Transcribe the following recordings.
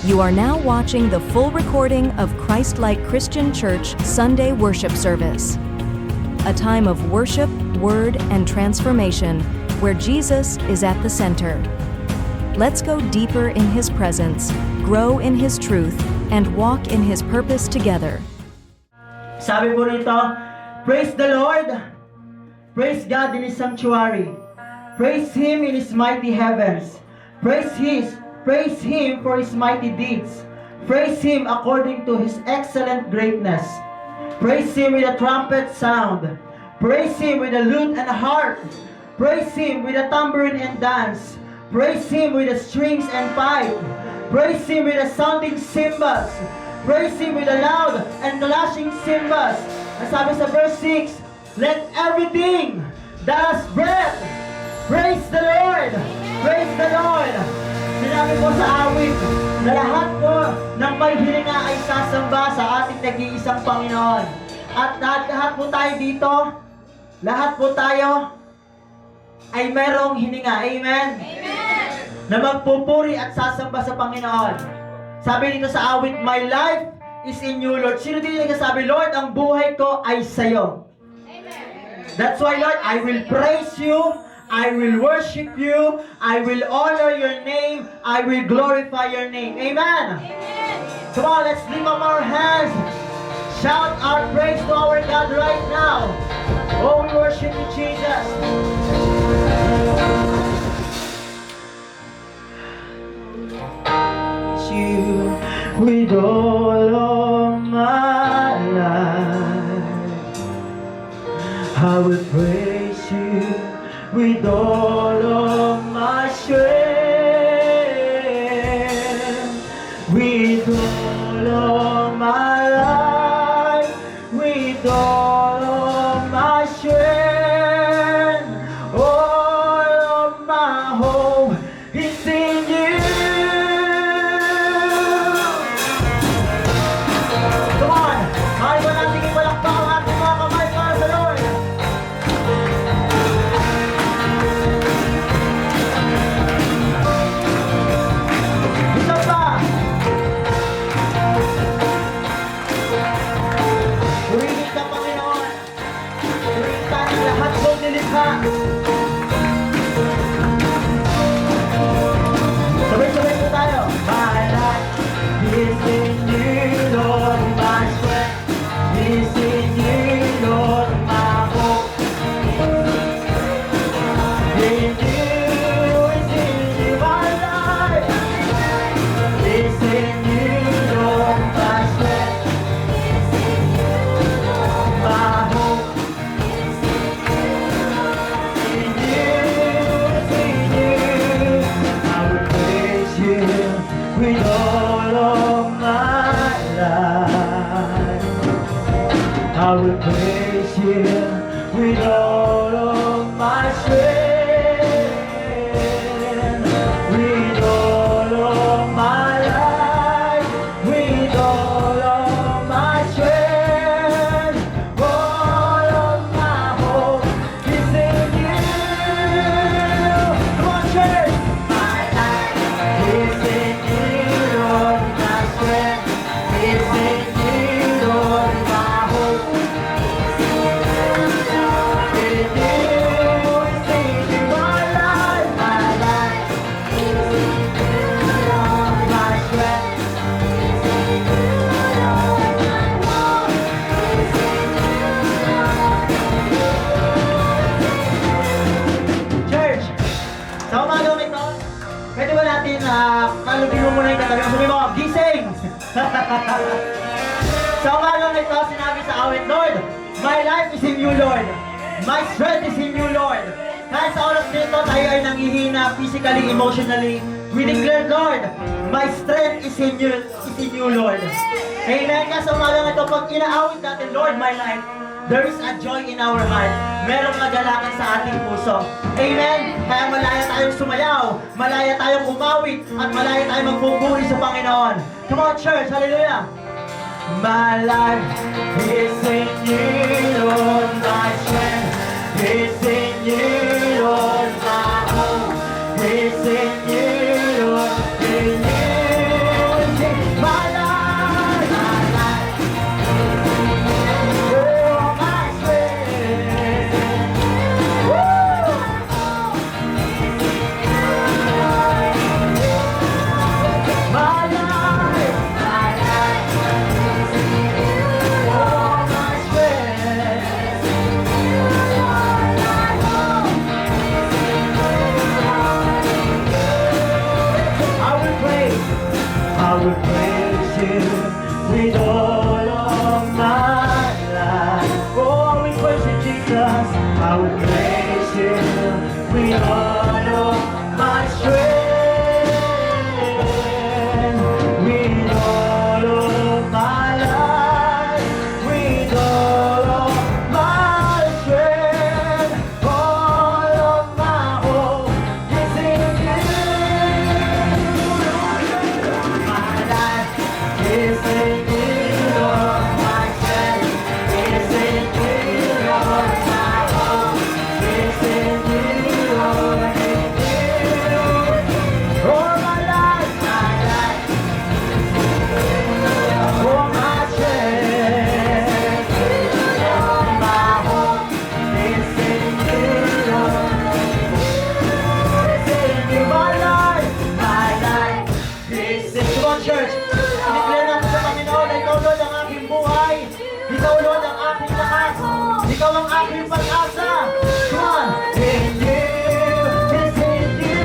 You are now watching the full recording of Christ-like Christian Church Sunday worship service. A time of worship, word, and transformation where Jesus is at the center. Let's go deeper in His presence, grow in His truth, and walk in His purpose together. Sabi po rito, praise the Lord, praise God in His sanctuary, praise Him in His mighty heavens, praise Him for His mighty deeds, praise Him according to His excellent greatness, praise Him with a trumpet sound, praise Him with a lute and a harp, praise Him with a tambourine and dance, praise Him with the strings and pipe, praise Him with the sounding cymbals, praise Him with the loud and clashing cymbals. Ang sabi sa verse 6, let everything that has breath praise the Lord! Praise the Lord! Sinabi po sa awit na lahat po ng may hininga ay sasamba sa ating nag-iisang Panginoon. At lahat po tayo dito, lahat po tayo ay merong hininga. Amen? Amen! Na magpupuri at sasamba sa Panginoon. Sabi dito sa awit, my life is in you, Lord. Sino dito nagsasabi, Lord, ang buhay ko ay sa'yo. Amen. That's why, Lord, I will praise you, I will worship you, I will honor your name, I will glorify your name. Amen. Amen. Come on, let's lift up our hands. Shout our praise to our God right now. Oh, we worship you, Jesus. You with all of my life, I will praise you with all of my strength, with all of my life, with all of my strength, all of my hope is in you. Sabay-sabay po tayo. My life is in you, Lord, my strength is in you, Lord, my hope in you, is in you, my life is in you, Lord, my strength is in you, Lord, my hope is in you, I will praise you with all of my life. I will praise you with all of my strength, with all of my life, with all of my strength, all of my hope is in you. Come on, church! My life is in you, Lord, my strength is in you, Lord, my hope is in you, Lord, in you, is in you, my life is in you, Lord, my strength is in you, Lord, my hope is in you, Lord. Church, sa umagang ito, pwede ba natin kalugin mo muna yung katabi? Sabi mo, gising! Sa umagang ito, sinabi sa awit, Lord, my life is in you, Lord. My strength is in you, Lord. Kahit sa oras nito, tayo ay nanghihina physically, emotionally. We declare, Lord, my strength is in you, Lord. Amen. Kaya sa umagang ito, pag inaawit natin, Lord, my life, there is a joy in our heart. Merong kagalakan sa ating puso. Amen? Kaya malaya tayong sumayaw, malaya tayong umawit, at malaya tayong magpupuri sa Panginoon. Come on, church. Hallelujah. My life is in you, Lord, my strength is in you, Lord, my hope is in you, Lord, in you. I will praise you with all of my life. Oh, I will praise you, Jesus. I will praise you with all of my strength, with all of my life, with all of my strength, all of my hope is in you. My life is in you, Lord. My strength is in you, Lord. My hope is in you, Lord. In you. All my life, all my strength, my hope is in you, Lord. It's in you, my life is in you. Come on, church. Declare natin sa Panginoon na ikaw, Lord, ang aking buhay. Ikaw, Lord, ang aking lakas. Ikaw ang aking pag-asa. Come on. In you, it's in you,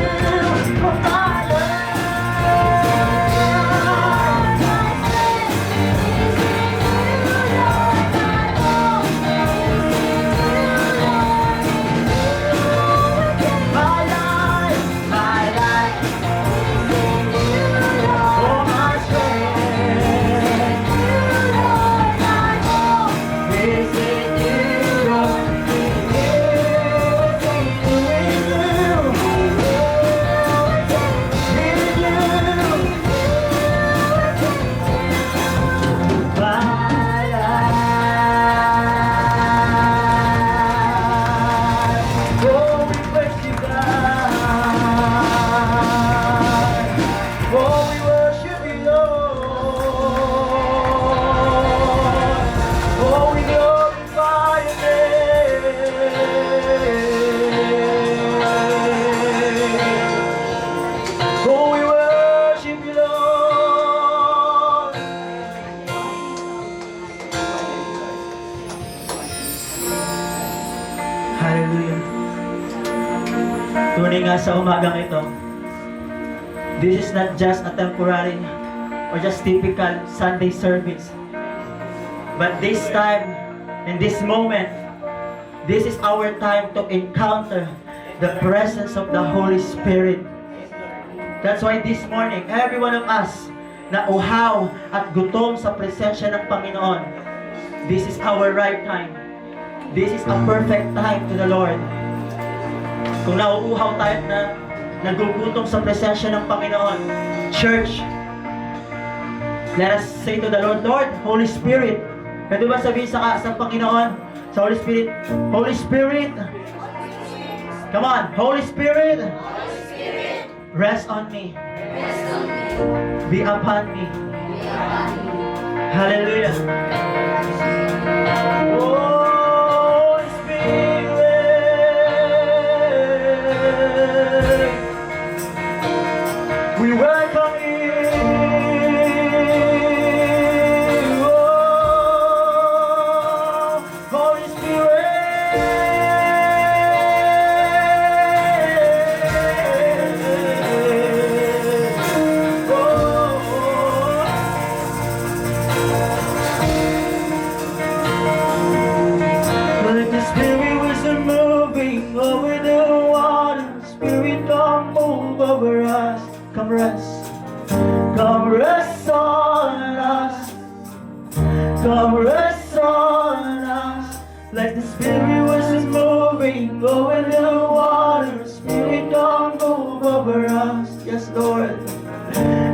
oh my Hallelujah. Tunay nga sa umagang ito, this is not just a temporary or just typical Sunday service. But this time, in this moment, this is our time to encounter the presence of the Holy Spirit. That's why this morning, every one of us na uhaw at gutom sa presensya ng Panginoon, this is our right time. This is a perfect time to the Lord. Kung nauuhaw tayo na nagugutom sa presensya ng Panginoon, church, let us say to the Lord, Lord, Holy Spirit, pwede ba sabihin sa Panginoon, sa Holy Spirit, Holy Spirit, come on, Holy Spirit, rest on me, be upon me. Hallelujah. Holy Spirit, we welcome you. Oh, Holy Spirit. Let the Spirit wisdom moving over the water. Spirit, don't move over us. Come rest on us. Come rest on us. Let the Spirit wisdom moving over the water. Spirit, don't move over us. Yes, Lord.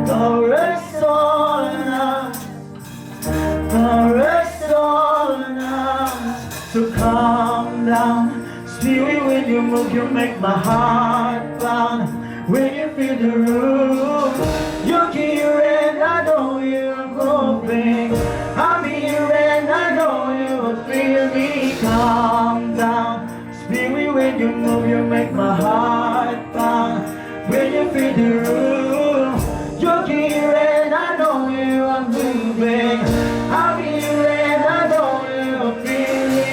Come rest on us. Come rest on us. So calm down. Spirit, when you move, you make my heart pound. When you feel the room, you're here and I know you're moving. I'm here and I know you feel me. Calm down. Spirit, when you move, you make my heart pound. When you feel the room, you're here and I know you are moving. I'm here and I know you feel me.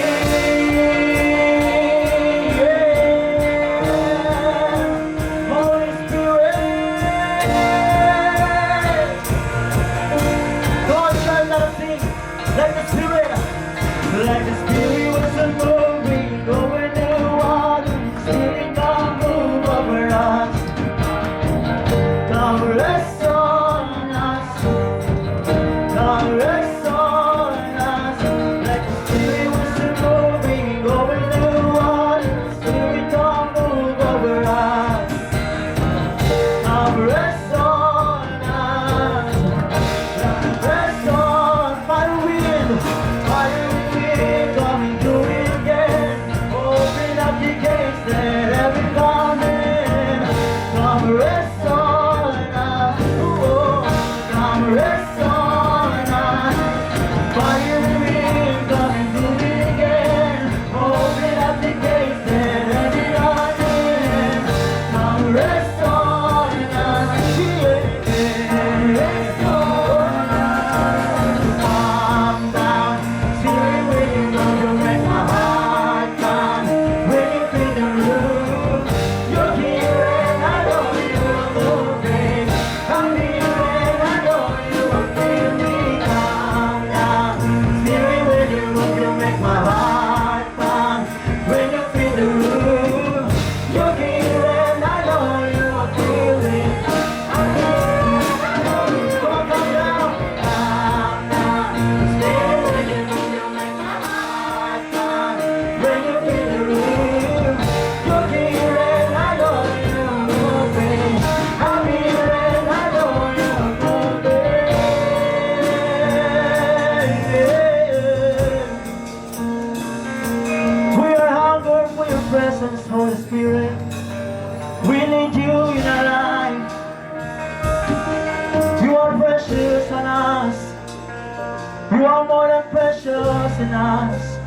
You are more than precious in us.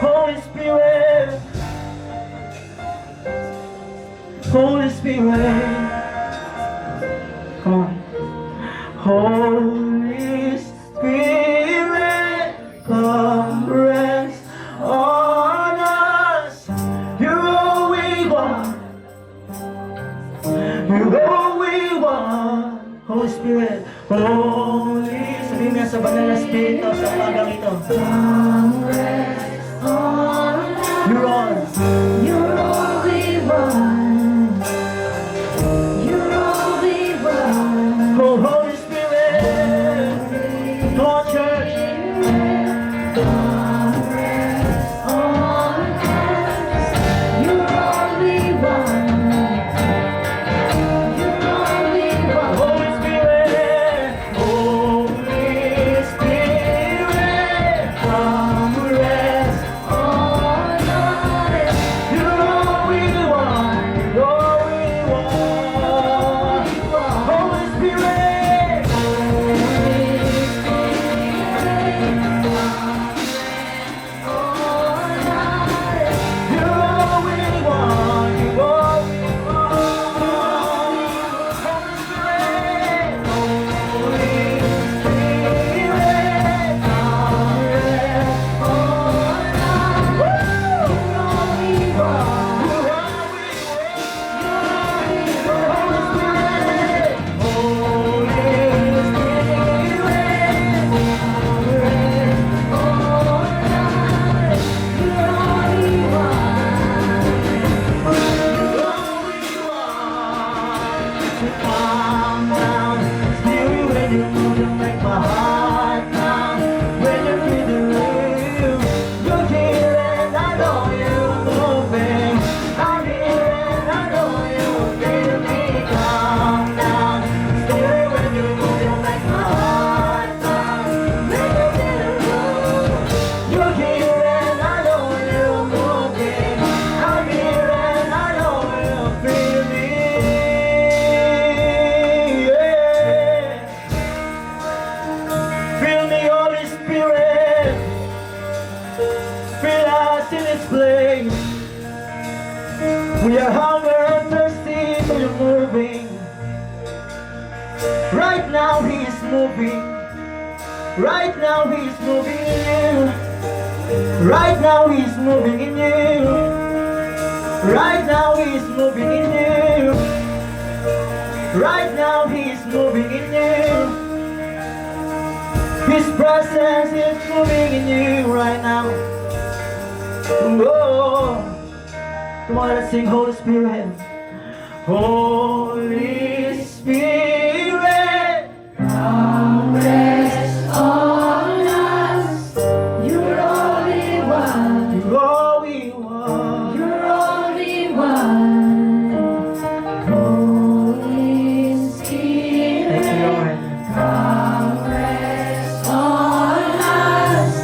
Holy Spirit, Holy Spirit, come on. Holy Spirit, come rest on us. You're all we want. You're all we want. Holy Spirit, Holy, sabihin nga sa banal na Espiritu sa umagang ito. Come rest on us. You're all. You're all we want. You're all we want. Oh, Holy Spirit, come on, church. Come rest on us. You're all we want. You're all we want. Holy Spirit, Holy Spirit, come rest On us. You're all we want. You're all we want. Holy Spirit, you're all we want. You're all we want. Holy Spirit, Holy Spirit, come rest on us. You're all we want. You're all we want. Holy Spirit, Holy Fill me, Holy Spirit. Fill us in this place. We are hungry and thirsty for your moving. Right now He is moving. Right now He is moving in you. Right now He is moving in you. Right now He is moving in you. Right now He is moving in you. His presence is moving in you right now. Oh, come on, let's sing Holy Spirit. Holy Spirit, Come rest on us. You're all we want. you're all we want. You're all we want. Holy Spirit. Thank you, Lord. Come rest on us.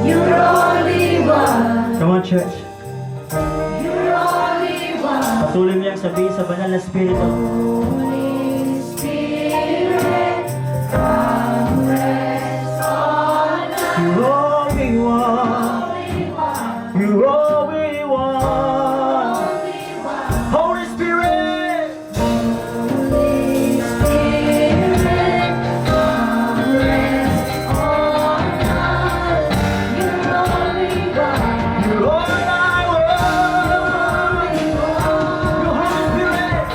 You're all we want. Come on, church. You're all we want. Patuloy mo yung sabihin sa banal na Espiritu. Holy Spirit, come rest on us. You're all we want. You're all we want. Holy Spirit, Holy Spirit, come rest on us. You're all we want. you're all I want. Your Holy Spirit,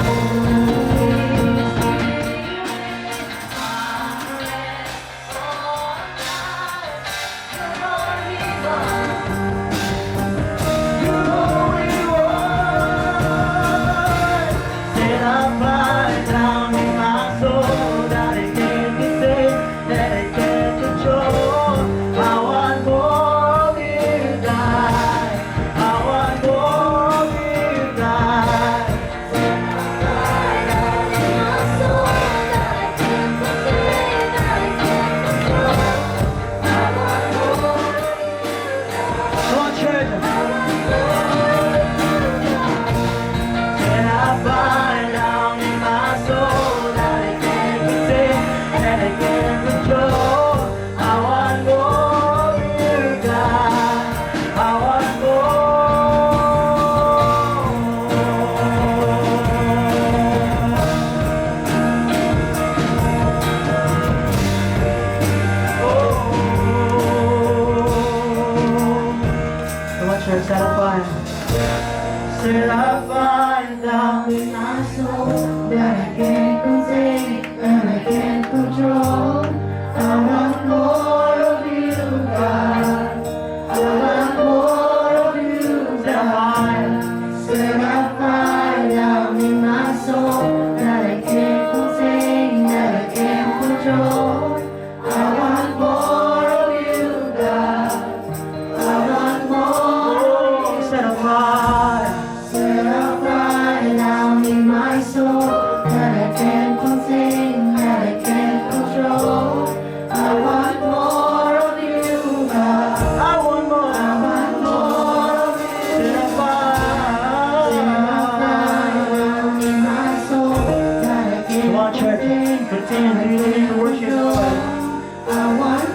on, church. Continue to worship the Lord.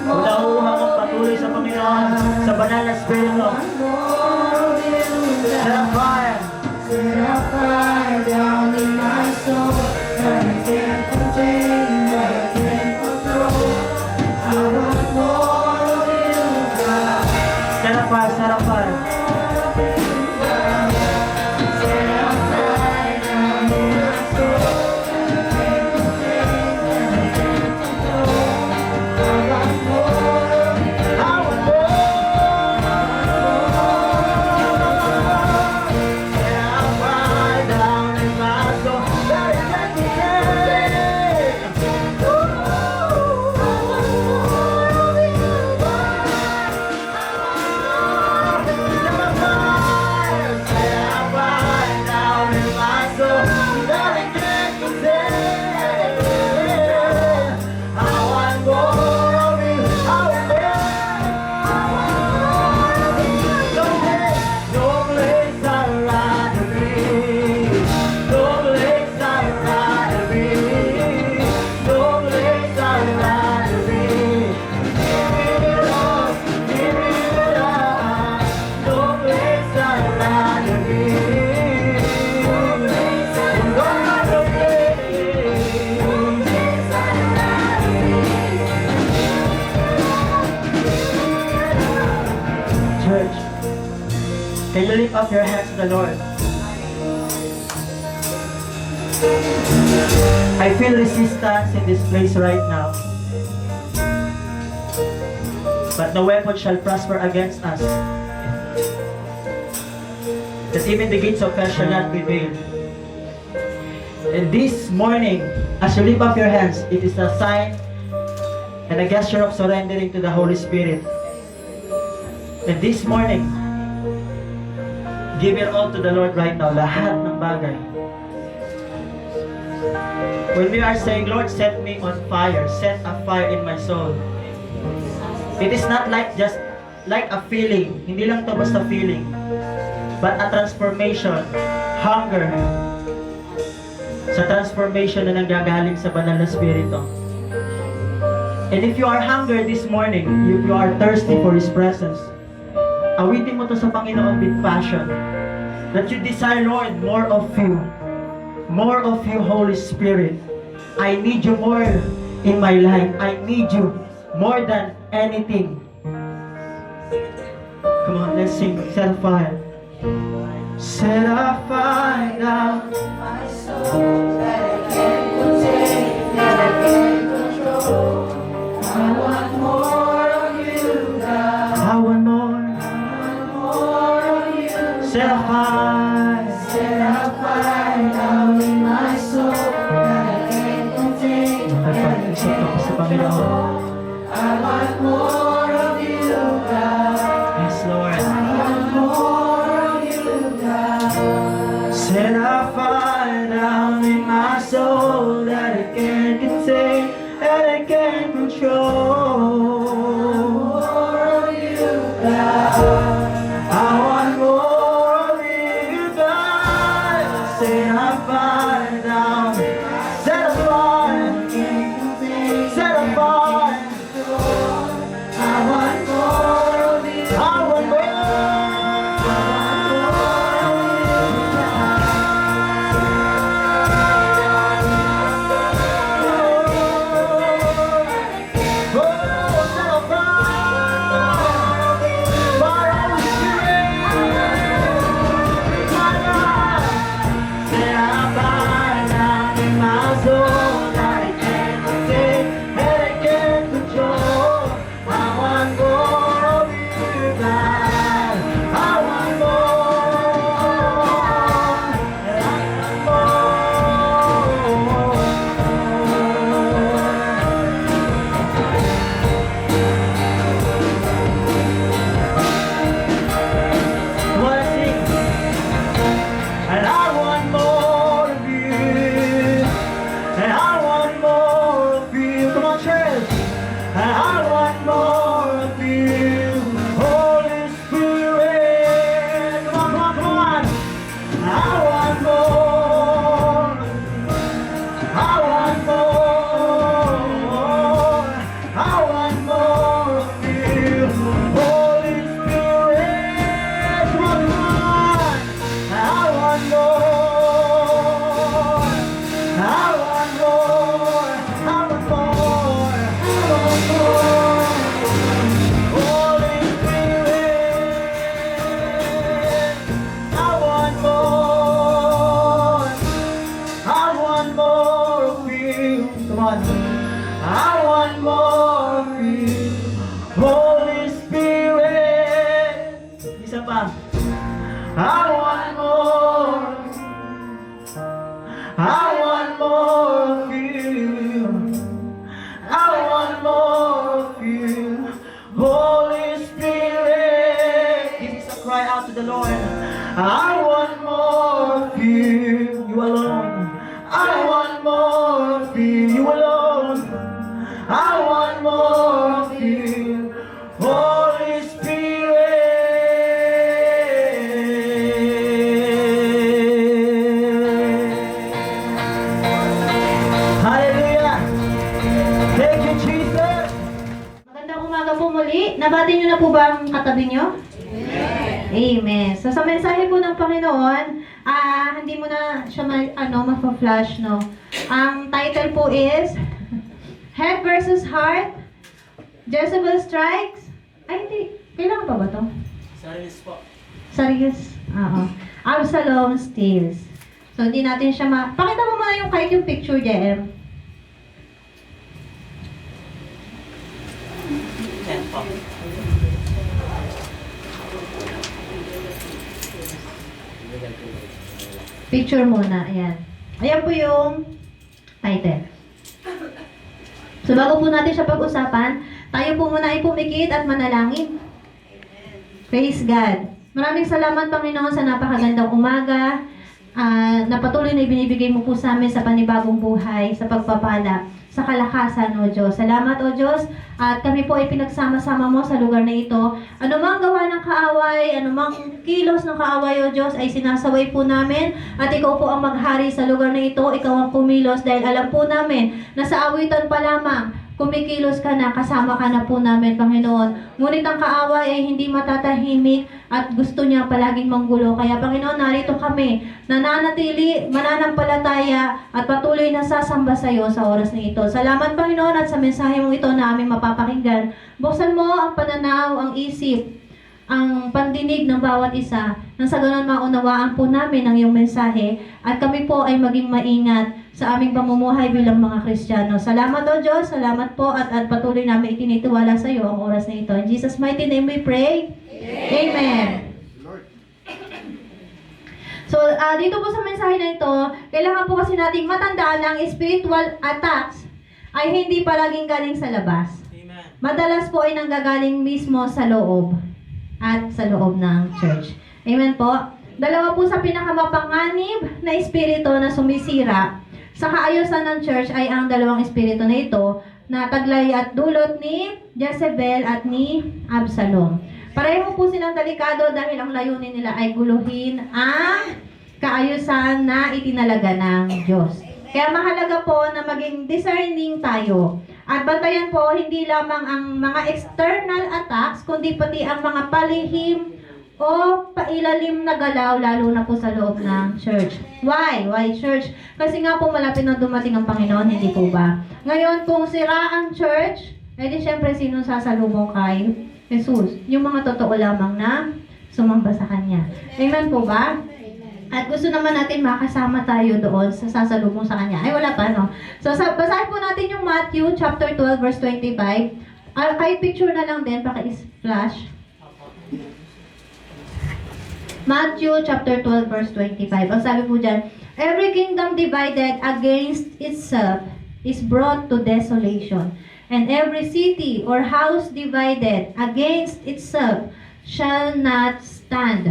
Unahuhang ang patuloy sa Panginoon, sa banal na Espiritu. Set a fire. Set a fire down in my soul that I can't contain, that I can't control. I want more of you, God. Set a fire, set a fire. Set a fire down in my soul that I can't contain, that I can't control. I want more of you. I want more. Set a fire down in my soul that I can't contain. Church, can you lift up your hands to the Lord? I feel resistance in this place right now. But no weapon shall prosper against us. That even the gates of hell shall not prevail. And this morning, as you lift up your hands, it is a sign and a gesture of surrendering to the Holy Spirit. And this morning, give it all to the Lord right now. Lahat ng bagay. When we are saying, Lord, set me on fire, set a fire in my soul. It is not like just like a feeling. Hindi lang to basta feeling. But a transformation, hunger. Sa transformation na nanggagaling sa banal na Espiritu. And if you are hungry this morning, if you are thirsty for His presence, awitin mo to sa Panginoon with passion. That you desire, Lord, more of you. More of you, Holy Spirit. I need you more in my life. I need you more than anything. Come on, let's sing. Set a fire. Set a fire down. My soul that I can't contain, that I can't control. I want more of you, God. I want more. More of you. Set a fire. Set a fire down in my soul that I can't contain, that I Isip can't ako sa Panginoon. control. I want more of you, God. Yes, Lord. I want more of you, God. Set a fire down in my soul that I can't contain, that I can't control. More of you, God. I want more of you, God. Set a fire down. Set a fire. Set a fire. Panginoon. I want more of you, Holy Spirit. Isa pa. I want more. I want more of you. I want more of you, Holy Spirit. This is a cry out to the Lord. I want more of you, you alone. I want more of you, you alone. I want more of you, Holy Spirit. Hallelujah. Thank you, Jesus. Magandang umaga po muli. Nabati niyo na po ba ang katabi niyo? Amen. So sa mensahe po ng Panginoon, hindi mo na siya ma-flash, no? Ang title po is Head versus Heart, Jezebel Strikes. Ay, hindi. Kailangan pa ba to? Serious po. Serious? Oo. Absalom Steals. So hindi natin siya Pakita mo muna yung kahit yung picture, JM. Yan po. Picture muna, ayan. Ayan po yung title. So bago po natin siya pag-usapan, tayo po muna ay pumikit at manalangin. Praise God. Maraming salamat, Panginoon, sa napakagandang umaga na patuloy na ibinibigay mo po sa amin sa panibagong buhay, sa pagpapala, sa kalakasan, O Diyos. Salamat, O Diyos, at kami po ay pinagsama-sama mo sa lugar na ito. Anumang gawa ng kaaway, anumang kilos ng kaaway, O Diyos, ay sinasaway po namin, at ikaw po ang maghari sa lugar na ito. Ikaw ang kumilos dahil alam po namin na sa awitan pa lamang, kumikilos ka na, kasama ka na po namin, Panginoon. Ngunit ang kaaway ay hindi matatahimik at gusto niya palaging manggulo. Kaya, Panginoon, narito kami, nananatili, mananampalataya at patuloy na sasamba sa iyo sa oras na ito. Salamat, Panginoon, at sa mensahe mong ito na aming mapapakinggan. Buksan mo ang pananaw, ang isip, ang pandinig ng bawat isa, nang sa ganon maunawaan po namin ang iyong mensahe at kami po ay maging maingat sa aming pamumuhay bilang mga Kristiyano. Salamat, O Diyos, salamat po at patuloy namin itinitiwala sa iyo ang oras na ito. In Jesus' mighty name we pray. Amen. So, dito po sa mensahe na ito, kailangan po kasi nating matandaan na ang spiritual attacks ay hindi palaging galing sa labas. Amen. Madalas po ay nanggagaling mismo sa loob at sa loob ng church. Amen po. Dalawa po sa pinakamapanganib na espiritu na sumisira sa kaayusan ng church ay ang dalawang espiritu na ito na taglay at dulot ni Jezebel at ni Absalom. Pareho po silang delikado dahil ang layunin nila ay guluhin ang kaayusan na itinalaga ng Diyos. Kaya mahalaga po na maging discerning tayo. At bantayan po hindi lamang ang mga external attacks, kundi pati ang mga palihim o pailalim na galaw, lalo na po sa loob ng church. Why? Why church? Kasi nga po malapit na dumating ang Panginoon, hindi po ba? Ngayon, kung sira ang church, edi syempre sino sasalubong kay Jesus? Yung mga totoo lamang na sumamba sa Kanya. Amen po ba? At gusto naman natin makasama tayo doon sa sasalubong sa Kanya. Ay, wala pa, no? So, basahin po natin yung Matthew chapter 12, verse 25. Kahit picture na lang din, paki-flash. Matthew chapter 12, verse 25. Ang sabi po dyan, every kingdom divided against itself is brought to desolation. And every city or house divided against itself shall not stand.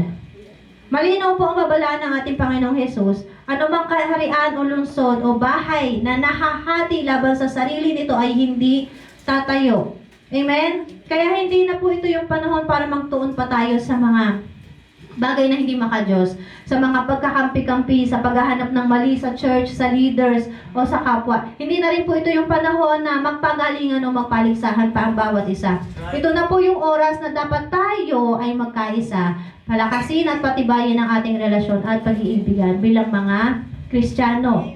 Malinaw po ang babalaan ng ating Panginoong Jesus. Anumang kaharian o lungsod o bahay na nahahati laban sa sarili nito ay hindi tatayo. Amen? Kaya hindi na po ito yung panahon para magtuon pa tayo sa mga bagay na hindi makadiyos, sa mga pagkakampi-kampi, sa paghahanap ng mali sa church, sa leaders, o sa kapwa. Hindi na rin po ito yung panahon na magpagalingan o magpaligsahan pa ang bawat isa. Ito na po yung oras na dapat tayo ay magkaisa, palakasin at patibayin ang ating relasyon at pag-iibigan bilang mga Kristiyano.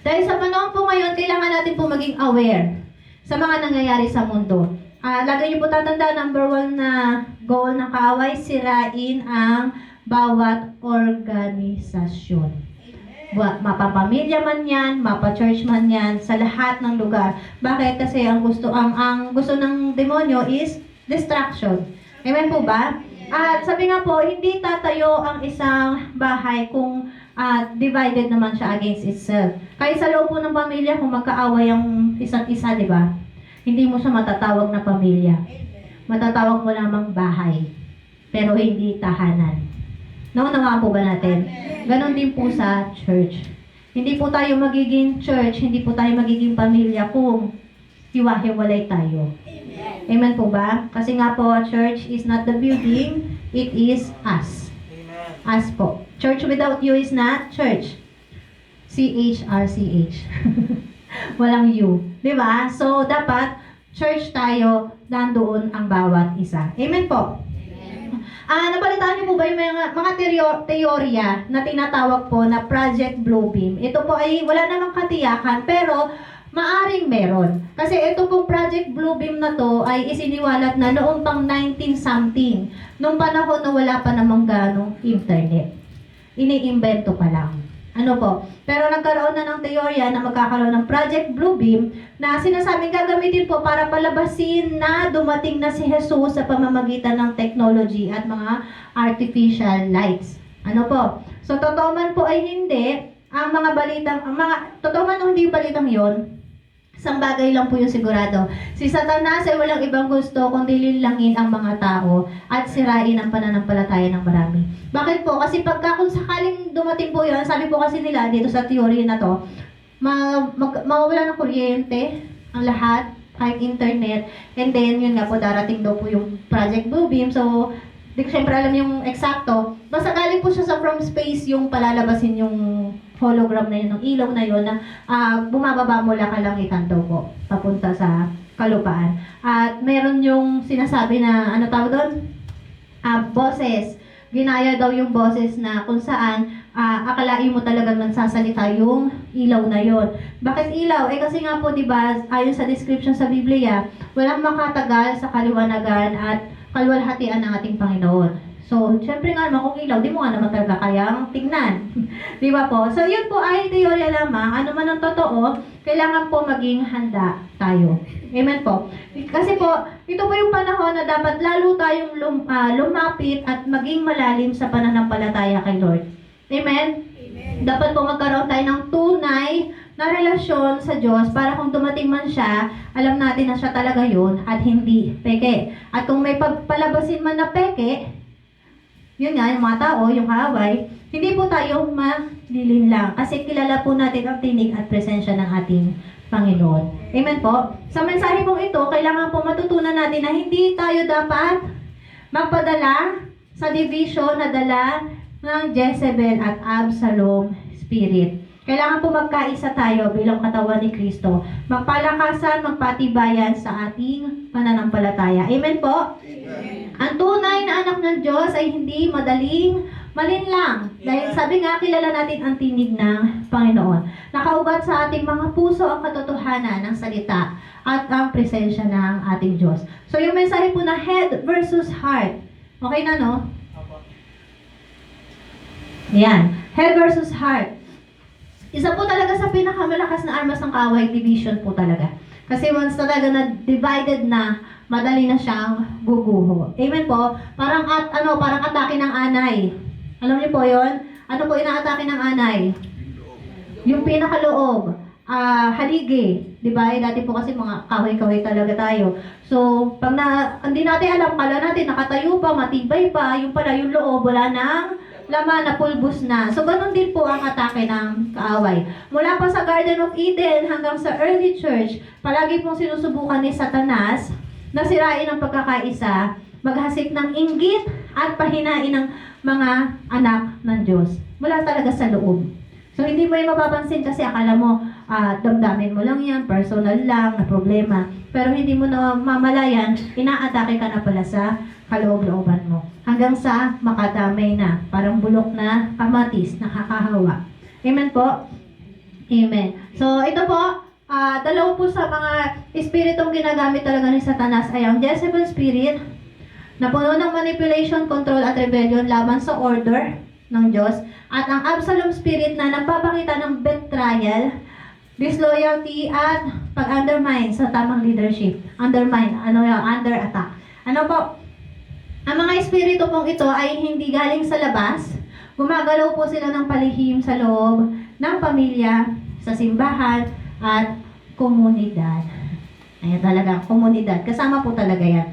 Dahil sa panahon po ngayon, kailangan natin po maging aware sa mga nangyayari sa mundo. Lagi niyo po tatanda, number 1 na goal ng kaaway, sirain ang bawat organisasyon. Mapapamilya man yan, mapa-church man yan, sa lahat ng lugar. Bakit? Kasi ang gusto ng demonyo is distraction. Amen po ba? At sabi nga po, hindi tatayo ang isang bahay kung divided naman siya against itself. Kaya sa loob po ng pamilya, kung magkaaway ang isa't isa, di ba? Hindi mo siya matatawag na pamilya. Matatawag mo lamang bahay. Pero hindi tahanan. Naunawaan po ba natin? Ganon din po sa church. Hindi po tayo magiging church, hindi po tayo magiging pamilya kung hiwa-hiwalay tayo. Amen po ba? Kasi nga po, church is not the building, it is us. Us po. Church without you is not church. C-H-R-C-H. Walang you. Diba? So, dapat church tayo, nandoon ang bawat isa. Amen po. Nabalitaan niyo po ba yung mga teorya na tinatawag po na Project Bluebeam? Ito po ay wala namang katiyakan, pero maaring meron. Kasi ito pong Project Bluebeam na to ay isiniwalat na noong pang 19-something. Noong panahon na wala pa namang ganong internet. Iniimbento pa lang. Ano po? Pero nagkaroon na ng teorya na magkakaroon ng Project Bluebeam na sinasabing gagamitin po para palabasin na dumating na si Jesus sa pamamagitan ng technology at mga artificial lights. Ano po? So, totoo man po ay hindi, totoo man o hindi balitang yon, isang bagay lang po yung sigurado. Si Satanas ay walang ibang gusto kundi linlangin ang mga tao at sirain ang pananampalataya ng marami. Bakit po? Kasi kung sakaling dumating po yun, sabi po kasi nila dito sa theory na to, mawawala ng kuryente ang lahat, kahit internet, and then yun nga po, darating daw po yung Project Bluebeam. So, di ko syempre alam yung eksakto. Basta galing po siya sa from space yung palalabasin yung hologram na yun, ng ilaw na yun, na bumababa mula kalangitan daw po, papunta sa kalupaan. At meron yung sinasabi na, ano tawag doon? Boses. Ginaya daw yung boses na kung saan akalain mo talagang nagsasalita yung ilaw na yon. Bakit ilaw? Kasi nga po, di ba, ayon sa description sa Biblia, walang makatagal sa kaliwanagan at kalwalhatian ng ating Panginoon. So, syempre nga naman, kung ilaw, di mo nga naman talaga kayang tingnan. Di ba po? So, yun po ay teorya lamang. Ano man ang totoo, kailangan po maging handa tayo. Amen po. Kasi po, ito po yung panahon na dapat lalo tayong lumapit at maging malalim sa pananampalataya kay Lord. Amen? Amen. Dapat po magkaroon tayo ng tunay na relasyon sa Diyos para kung dumating man siya, alam natin na siya talaga yun at hindi peke. At kung may palabasin man na peke, yun nga, yung mga tao, yung kaaway, hindi po tayo malilinlang kasi kilala po natin ang tinig at presensya ng ating Panginoon. Amen po? Sa mensahe pong ito, kailangan po matutunan natin na hindi tayo dapat magpadala sa division na dala ng Jezebel at Absalom spirit. Kailangan po magkaisa tayo bilang katawan ni Kristo. Magpalakasan, magpatibayan sa ating pananampalataya. Amen po? Amen. Ang tunay na anak ng Diyos ay hindi madaling malinlang. Dahil sabi nga, kilala natin ang tinig ng Panginoon. Nakaugat sa ating mga puso ang katotohanan ng salita at ang presensya ng ating Diyos. So yung mensahe po na head versus heart. Okay na, no? Yan. Head versus heart. Isa po talaga sa pinakamalakas na armas ng kaaway, division po talaga. Kasi once talaga na divided na, madali na siyang guguho. Amen po? Parang atake ng anay. Alam niyo po 'yon? Ano po inaatake ng anay? Yung pinakaloob. Haligi. Diba? Dati po kasi mga kaway-kaway talaga tayo. So, pag hindi natin alam, kala natin nakatayo pa, matibay pa, yung pala yung loob, wala nang laman, na pulbos na. So, ganun din po ang atake ng kaaway. Mula pa sa Garden of Eden hanggang sa early church, palagi pong sinusubukan ni Satanas na sirain ang pagkakaisa, maghasik ng inggit at pahinain ng mga anak ng Diyos. Mula talaga sa loob. So, hindi mo yung mapapansin kasi akala mo, damdamin mo lang yan, personal lang, na problema. Pero hindi mo na mamalayan, inaatake ka na pala sa kaloob-looban mo. Hanggang sa makadamay na, parang bulok na kamatis, nakakahawa. Amen po? Amen. So, ito po, dalawa po sa mga espiritong ginagamit talaga ni Satanas ay ang Jezebel spirit, na puno ng manipulation, control at rebellion laban sa order ng Diyos. At ang Absalom spirit na nagpapakita ng betrayal, disloyalty, at pag-undermine sa tamang leadership. Undermine, under attack. Ano po? Ang mga espiritu pong ito ay hindi galing sa labas. Gumagalaw po sila ng palihim sa loob ng pamilya, sa simbahan, at komunidad. Ayan talaga, komunidad. Kasama po talaga yan.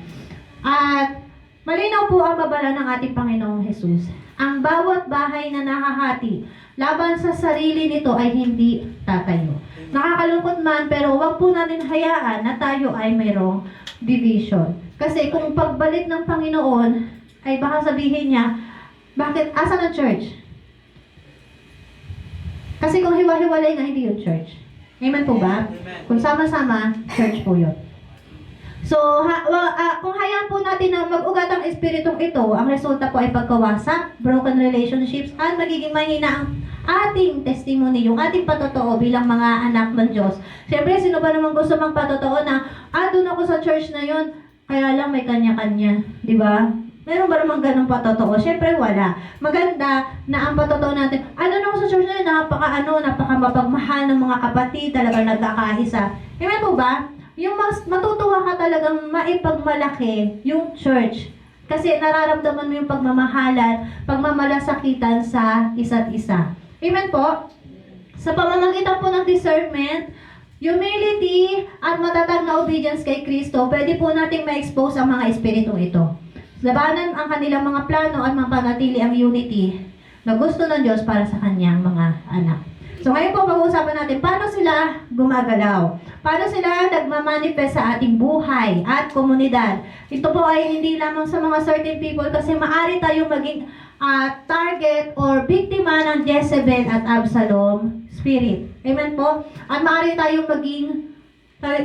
At malinaw po ang babala ng ating Panginoong Jesus. Ang bawat bahay na nakahati laban sa sarili nito ay hindi tatayo. Nakakalungkot man, pero wag po natin hayaan na tayo ay mayroong division. Kasi kung pagbalik ng Panginoon, ay baka sabihin niya, bakit? Asan ang church? Kasi kung hiwa-hiwalay nga, hindi yung church. Amen po ba? Kung sama-sama, church po yun. So, kung hayaan po natin na mag-ugat ang espiritong ito, ang resulta po ay pagkawasak, broken relationships, at magiging mahina ang ating testimony, yung ating patotoo bilang mga anak ng Diyos. Siyempre, sino ba naman gusto magpatotoo na, doon ako sa church na yun, kaya lang may kanya-kanya. Di ba? Meron ba naman ganun patotoo? Siyempre, wala. Maganda na ang patotoo natin, doon ako sa church na yun, napaka mapagmahal ng mga kapatid, talagang nagkakaisa. Amen po ba? Yung matutuwa ka talagang maipagmalaki yung church. Kasi nararamdaman mo yung pagmamahalan, pagmamalasakitan sa isa't isa. Amen po? Sa pamamagitan po ng discernment, humility, at matatag na obedience kay Kristo, pwede po nating ma-expose ang mga espiritong ito. Labanan ang kanilang mga plano at mapanatili ang unity na gusto ng Diyos para sa kanyang mga anak. So ngayon po pag-uusapan natin paano sila gumagalaw. Paano sila nagmamanifest sa ating buhay at komunidad. Ito po ay hindi lamang sa mga certain people kasi maaari tayong maging target or biktima ng Jezebel at Absalom spirit. Amen po? At maaari tayong maging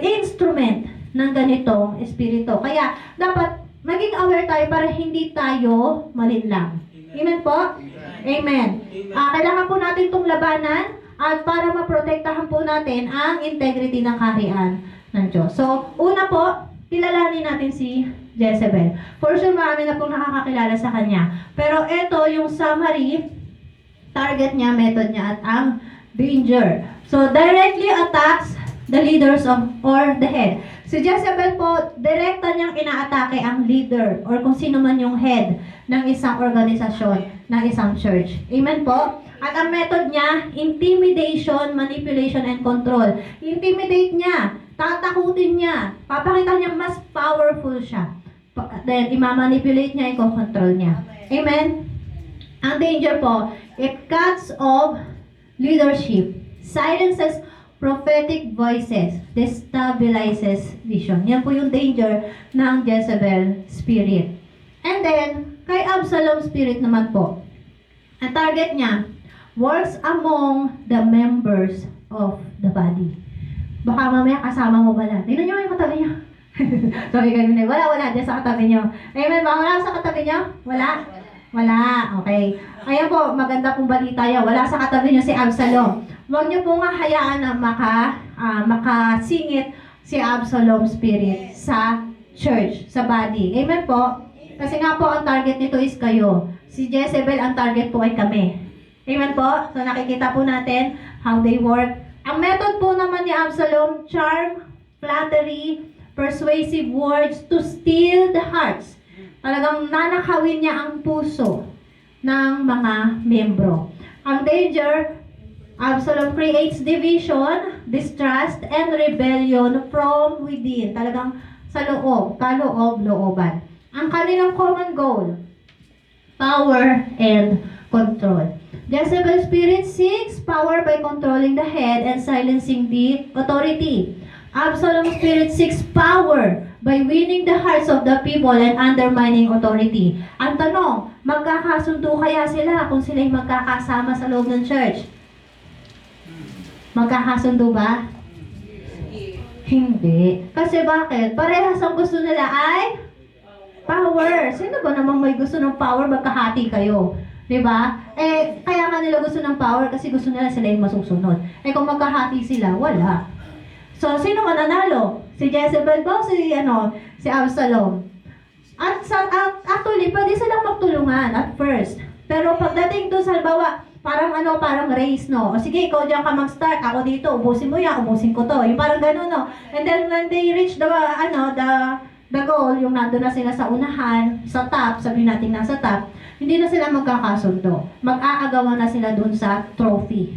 instrument ng ganitong espiritu. Kaya dapat maging aware tayo para hindi tayo malinlang. Amen po? Amen. Kailangan po natin itong labanan at para maprotektahan po natin ang integrity ng kaharian ng Diyos. So, una po, kilalanin natin si Jezebel. For sure, marami na pong nakakakilala sa kanya. Pero ito yung summary, target niya, method niya, at ang danger. So, directly attacks the leaders or the head. Si Jezebel po, direkta niyang inaatake ang leader or kung sino man yung head ng isang organisasyon, ng isang church. Amen po? At ang method niya, intimidation, manipulation, and control. Intimidate niya, tatakutin niya, papakita niya mas powerful siya. Then, imamanipulate niya, i-control niya. Amen? Ang danger po, it cuts off leadership, silences prophetic voices, destabilizes vision. Yan po yung danger ng Jezebel spirit. And then, kay Absalom spirit naman po, ang target niya, works among the members of the body. Baka mamaya kasama mo ba lang? Tingnan niyo yung katabi niyo. Sabi kayo na, wala dyan sa katabi niyo. Amen ba? Wala sa katabi niyo? Wala? Wala. Okay. Ayan po, maganda pong balita yan. Wala sa katabi niyo si Absalom. Huwag niyo po nga hayaan na makasingit si Absalom spirit sa church, sa body. Amen po? Kasi nga po, ang target nito is kayo. Si Jezebel, ang target po ay kami. Amen po? So nakikita po natin how they work. Ang method po naman ni Absalom, charm, flattery, persuasive words to steal the hearts. Talagang nanakawin niya ang puso ng mga membro. Ang danger, Absalom creates division, distrust, and rebellion from within. Talagang sa loob, kaloob-looban. Ang kanilang common goal, power and control. Jezebel spirit seeks power by controlling the head and silencing the authority. Absalom spirit seeks power by winning the hearts of the people and undermining authority. Ang tanong, magkakasundo kaya sila kung sila'y magkakasama sa loob ng church? Magkakasundo ba? Hindi. Kasi bakit? Parehas ang gusto nila ay power. Sino ba namang may gusto ng power? Magkahati kayo. Diba? Kaya nga nila gusto ng power kasi gusto nila sila yung masusunod. Kung magkahati sila, wala. So, sino mananalo? Si Jezebel ba o si Absalom? At actually, pwede silang magtulungan at first. Pero pagdating doon sa halimbawa, parang race, no? O sige, ikaw diyan ka mag-start, ako dito, ubusin mo yan, ubusin ko to. Yung parang gano'n, no? And then when they reach the goal, yung nandun na sila sa unahan, sa top, sabihin natin nasa top, hindi na sila magkakasundo. Mag-aagawan na sila dun sa trophy.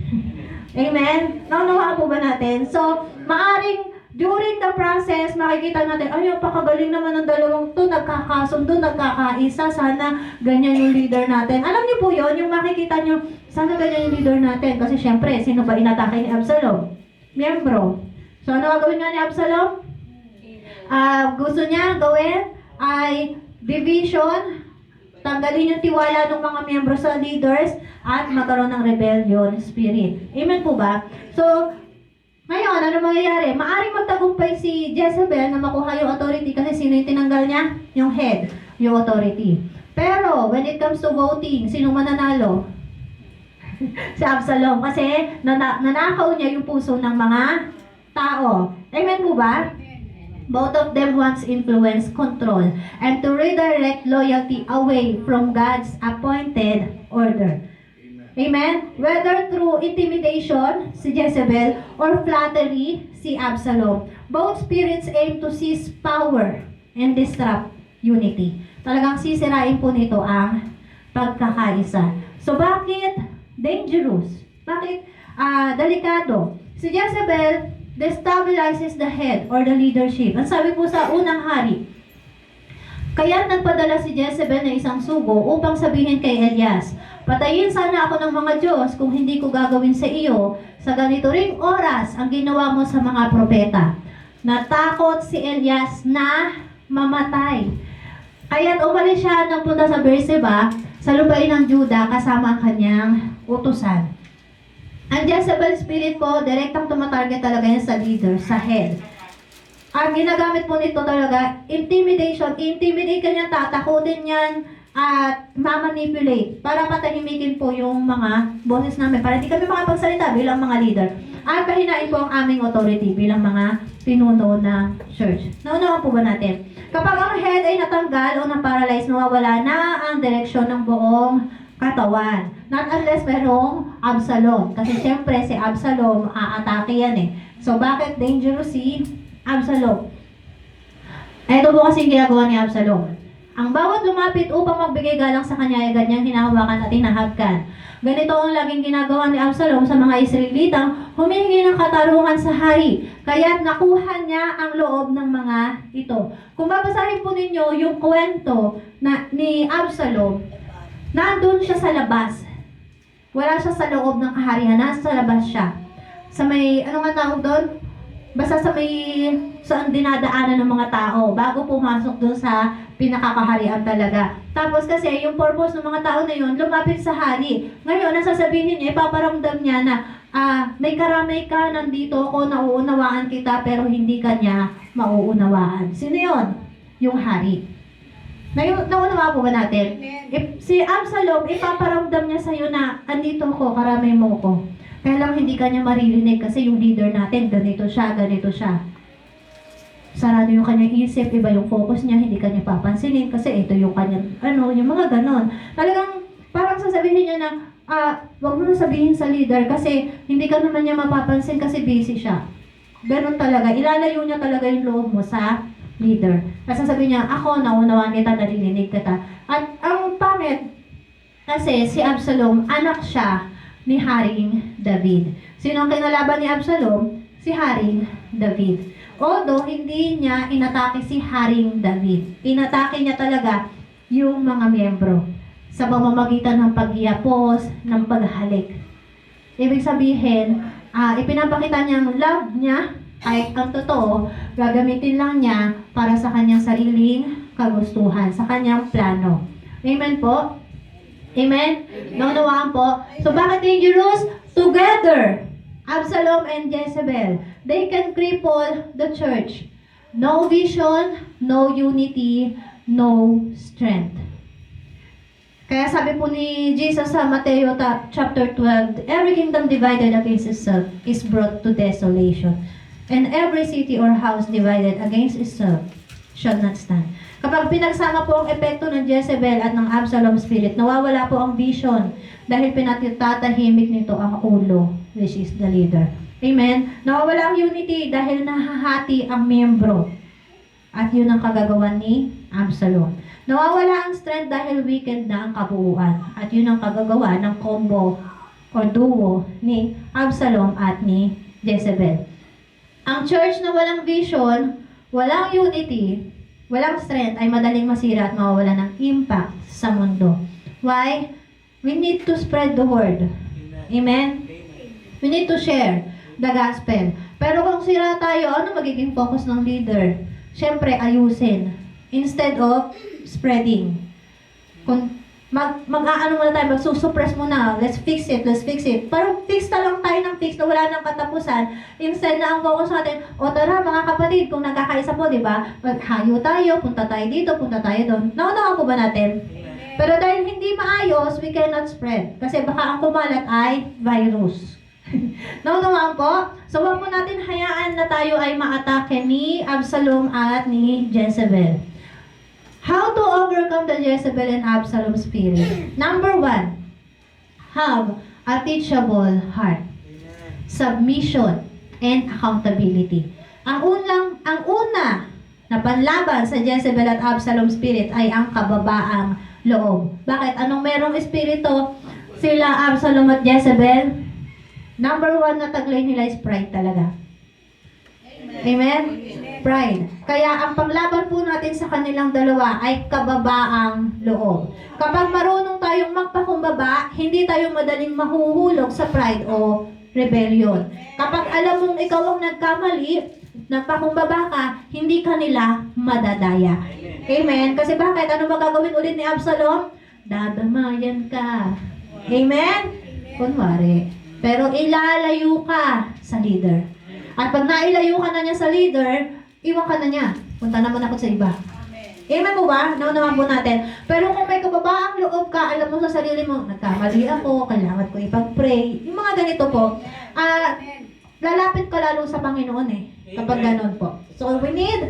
Amen? Naunawa po ba natin? So, maaring during the process, makikita natin, ay, napakagaling naman ng dalawang to, nagkakasundo, nagkakaisa, sana ganyan yung leader natin. Alam niyo po yon, yung makikita niyo, sana ganyan yung leader natin. Kasi syempre, sino ba inatake ni Absalom? Miyembro. So, ano gagawin nga ni Absalom? Gusto niya gawin ay division, tanggalin yung tiwala ng mga miyembro sa leaders, at magkaroon ng rebellion spirit. Amen po ba? So, ngayon, ano mangyayari? Maaring magtagumpay si Jezebel na makuha yung authority kasi sino yung tinanggal niya? Yung head, yung authority. Pero, when it comes to voting, sino mananalo? Si Absalom. Kasi, nanakaw niya yung puso ng mga tao. Amen po ba? Both of them wants influence, control, and to redirect loyalty away from God's appointed order. Amen? Whether through intimidation, si Jezebel, or flattery, si Absalom. Both spirits aim to seize power and disrupt unity. Talagang sisirain po nito ang pagkakaisa. So bakit dangerous? Bakit delikado? Si Jezebel destabilizes the head or the leadership. Ang sabi po sa unang hari, kaya nagpadala si Jezebel na isang sugo upang sabihin kay Elias, patayin sana ako ng mga Diyos kung hindi ko gagawin sa iyo sa ganito ring oras ang ginawa mo sa mga propeta. Natakot si Elias na mamatay. Kaya't umalis siya ng punta sa Beersheba sa lupain ng Juda kasama ang kanyang utusan. Ang Jezebel spirit po, direktang tumatarget talaga yan sa leader, sa head. Ang ginagamit po nito talaga, intimidation. Intimidate ka niyan, tatakutin yan, at mamanipulate para patahimikin po yung mga boses namin para hindi kami makapagsalita bilang mga leader. At pahinain po ang aming authority bilang mga pinuno ng church. Naunawan po ba natin? Kapag ang head ay natanggal o na-paralyze, nawawala na ang direksyon ng buong katawan. Not unless merong Absalom. Kasi syempre si Absalom, aatake yan eh. So bakit dangerous si Absalom? Ito po kasi ginagawa ni Absalom. Ang bawat lumapit upang magbigay galang sa kanya ay ganyang hinahawakan at hinahagkan. Ganito ang laging ginagawa ni Absalom sa mga Israelitang humihingi ng katarungan sa hari. Kaya't nakuha niya ang loob ng mga ito. Kung babasahin po ninyo yung kwento ni Absalom, nandun siya sa labas. Wala siya sa loob ng kaharian, nasa labas siya. Sa may, ano nga tawag doon? Basta sa may, saan dinadaanan ng mga tao bago pumasok doon sa pinakakaharian talaga. Tapos kasi yung purpose ng mga tao na yun, lumapit sa hari. Ngayon, nasasabihin niya, ipaparamdam niya na may karamay ka, nandito ako, nauunawaan kita, pero hindi ka niya mauunawaan. Sino yun? Yung hari. Naunawa po ba natin? Si Absalom, ipaparamdam niya sa'yo na andito ko, karamay mo ko. Kaya lang hindi ka niya maririnig kasi yung leader natin, ganito siya, ganito siya. Sarado yung kanyang isip, iba yung focus niya, hindi ka niya papansinin kasi ito yung kanyang, yung mga ganon. Talagang parang sasabihin niya na, wag mo na sabihin sa leader kasi hindi ka naman niya mapapansin kasi busy siya. Ganon talaga, ilalayo niya talaga yung loob mo sa leader. Kasi sasabihin niya, ako, naunawaan kita, naririnig kita. At ang pangit, kasi si Absalom, anak siya ni Haring David. Sino ang kinalaban ni Absalom? Si Haring David. Although, hindi niya inatake si Haring David. Inatake niya talaga yung mga miyembro sa pamamagitan ng paghiyapos, ng paghalik. Ibig sabihin, ipinapakita niya ang love niya ay ang totoo, gagamitin lang niya para sa kanyang sariling kagustuhan, sa kanyang plano. Amen po? Amen? Naunawaan po. So, bakit dangerous? Together, Absalom and Jezebel, they can cripple the church. No vision, no unity, no strength. Kaya sabi po ni Jesus sa Mateo chapter 12, every kingdom divided against itself is brought to desolation. And every city or house divided against itself shall not stand. Kapag pinagsama po ang epekto ng Jezebel at ng Absalom spirit, nawawala po ang vision dahil pinatitatahimik nito ang ulo, which is the leader. Amen? Nawawala ang unity dahil nahahati ang miyembro. At yun ang kagagawan ni Absalom. Nawawala ang strength dahil weakened na ang kabuuan. At yun ang kagagawa ng combo o duo ni Absalom at ni Jezebel. Ang church na walang vision, walang unity, walang strength ay madaling masira at mawawala ng impact sa mundo. Why? We need to spread the word. Amen? We need to share the gospel. Pero kung sira tayo, ano magiging focus ng leader? Siyempre, ayusin. Instead of spreading. Kung mag-aano muna tayo, magsusuppress muna, let's fix it. Pero fix na lang tayo ng fix na wala nang katapusan. Instead na ang focus natin, o tara mga kapatid, kung nagkakaisa po, di ba? Maghayo tayo, punta tayo dito, punta tayo doon. Naunawa po ba natin? Pero dahil hindi maayos, we cannot spread. Kasi baka ang kumalat ay virus. Naunawaan po? So, huwag mo natin hayaan na tayo ay maatake ni Absalom at ni Jezebel. How to overcome the Jezebel and Absalom spirit? Number 1, have a teachable heart. Submission and accountability. Ang una na panlaban sa Jezebel at Absalom spirit ay ang kababaang loob. Bakit? Anong merong espiritu sila Absalom at Jezebel? Number 1 na taglay nila is pride talaga. Amen? Pride. Kaya ang panglaban po natin sa kanilang dalawa ay kababaang loob. Kapag marunong tayong magpakumbaba, hindi tayo madaling mahuhulog sa pride o rebellion. Kapag alam mong ikaw ang nagkamali, nagpakumbaba ka, hindi ka nila madadaya. Amen? Kasi bakit? Ano ba gagawin ulit ni Absalom? Dadamayan ka. Amen? Kunwari. Pero ilalayo ka sa leader. At pag nailayo ka na niya sa leader, iwan ka na niya. Punta naman ako sa iba. Amen mo ba? Naunawan po natin. Pero kung may kababaang loob ka, alam mo sa sarili mo, nagkamali ako, kailangan ko ipag-pray. Yung mga ganito po, lalapit ka lalo sa Panginoon kapag ganun po. So we need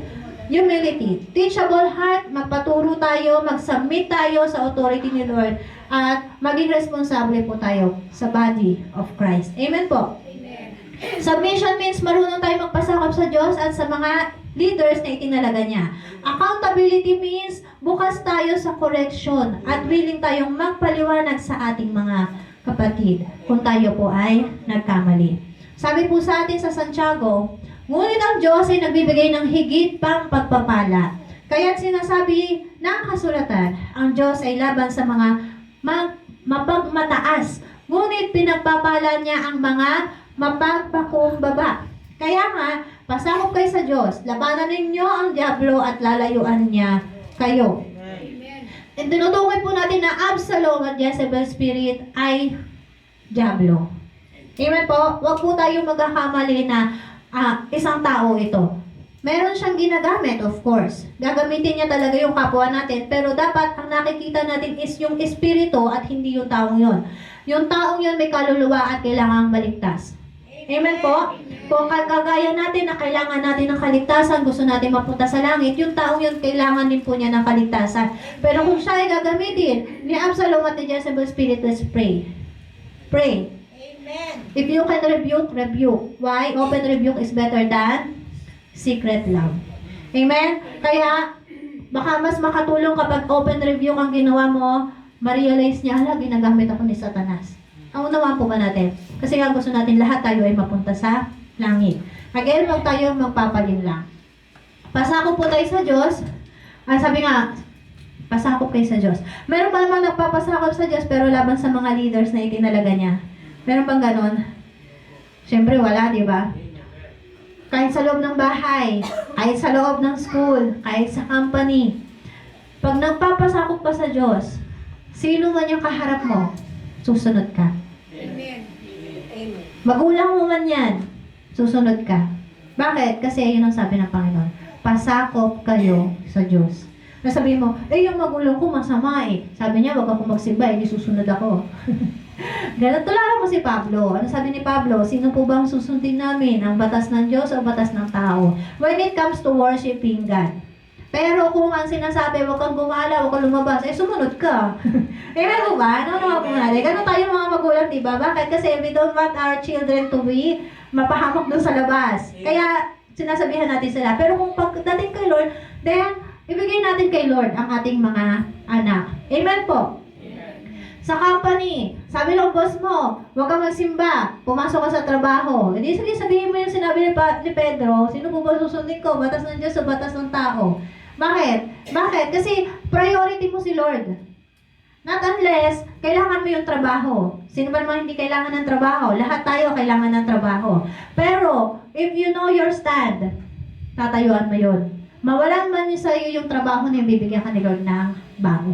humility. Teachable heart, magpaturo tayo, mag-submit tayo sa authority ni Lord, at maging responsable po tayo sa body of Christ. Amen po? Amen. Submission means marunong tayo magpasakop sa Diyos at sa mga leaders na itinalaga niya. Accountability means bukas tayo sa correction at willing tayong magpaliwanag sa ating mga kapatid kung tayo po ay nagkamali. Sabi po sa atin sa Santiago, ngunit ang Diyos ay nagbibigay ng higit pang pagpapala. Kaya't sinasabi ng kasulatan, ang Diyos ay laban sa mga mapagmataas, ngunit pinagpapala niya ang mga mapagpakumbaba. Kaya nga, pasakop kayo sa Diyos, labanan ninyo ang diablo at lalayuan niya kayo. And tinutukoy po natin na Absalom at Jezebel spirit ay diablo. Amen po? Huwag po tayo magkakamali na isang tao ito. Meron siyang ginagamit, of course. Gagamitin niya talaga yung kapwa natin. Pero dapat ang nakikita natin is yung espiritu at hindi yung taong yon. Yung taong yon may kaluluwa at kailangang maligtas. Amen po? Kung kagaya natin na kailangan natin ng kaligtasan, gusto natin mapunta sa langit, yung taong yun kailangan din po niya ng kaligtasan. Pero kung siya ay gagamitin ni Absalom at ni Jezebel spirit, let's pray. Pray. Amen. If you can rebuke, rebuke. Why? Open rebuke is better than secret love. Amen? Kaya, baka mas makatulong kapag open rebuke ang ginawa mo, ma-realize niya, ginagamit ako ni Satanas. Ang unawa po ba natin? Kasi nga gusto natin lahat tayo ay mapunta sa langit. Again, huwag tayo magpapalinlang. Pasakop po tayo sa Diyos. Sabi nga, pasakop kayo sa Diyos. Meron pa naman nagpapasakop sa Diyos pero laban sa mga leaders na itinalaga niya. Meron bang ganon? Siyempre wala, di ba? Kahit sa loob ng bahay, kahit sa loob ng school, kahit sa company. Pag nagpapasakop ka sa Diyos, sino man yung kaharap mo, susunod ka. Amen. Amen. Magulang mo man yan, susunod ka. Bakit? Kasi yun ang sabi ng Panginoon. Pasakop kayo sa Diyos. Nasabihin mo, yung magulang ko masama Sabi niya, wag ako magsimba, hindi susunod ako. Ganun, tulala mo si Pablo. Ano sabi ni Pablo? Sino po bang susundin namin? Ang batas ng Diyos o batas ng tao? When it comes to worshiping God, Pero kung ang sinasabi, huwag kang gumala, huwag kang lumabas, eh sumunod ka. Amen po ba? Ano naman po natin? Ganun tayo mga magulang, di ba? Bakit? Kasi we don't want our children to be mapahamak doon sa labas. Kaya sinasabihan natin sila. Pero kung pagdating kay Lord, then ibigay natin kay Lord ang ating mga anak. Amen po. Sa company, sabi ng boss mo, huwag kang magsimba, pumasok ka sa trabaho. Hindi sige sabihin mo yung sinabi ni Pedro, sino po ba susundin ko? Batas ng Diyos o batas ng tao? Bakit? Bakit? Kasi priority mo si Lord. Not unless kailangan mo yung trabaho. Sino ba naman hindi kailangan ng trabaho? Lahat tayo kailangan ng trabaho. Pero, if you know your stand, tatayuan mo yun. Mawalan man yun sa iyo yung trabaho na yung bibigyan ka ni Lord ng bago.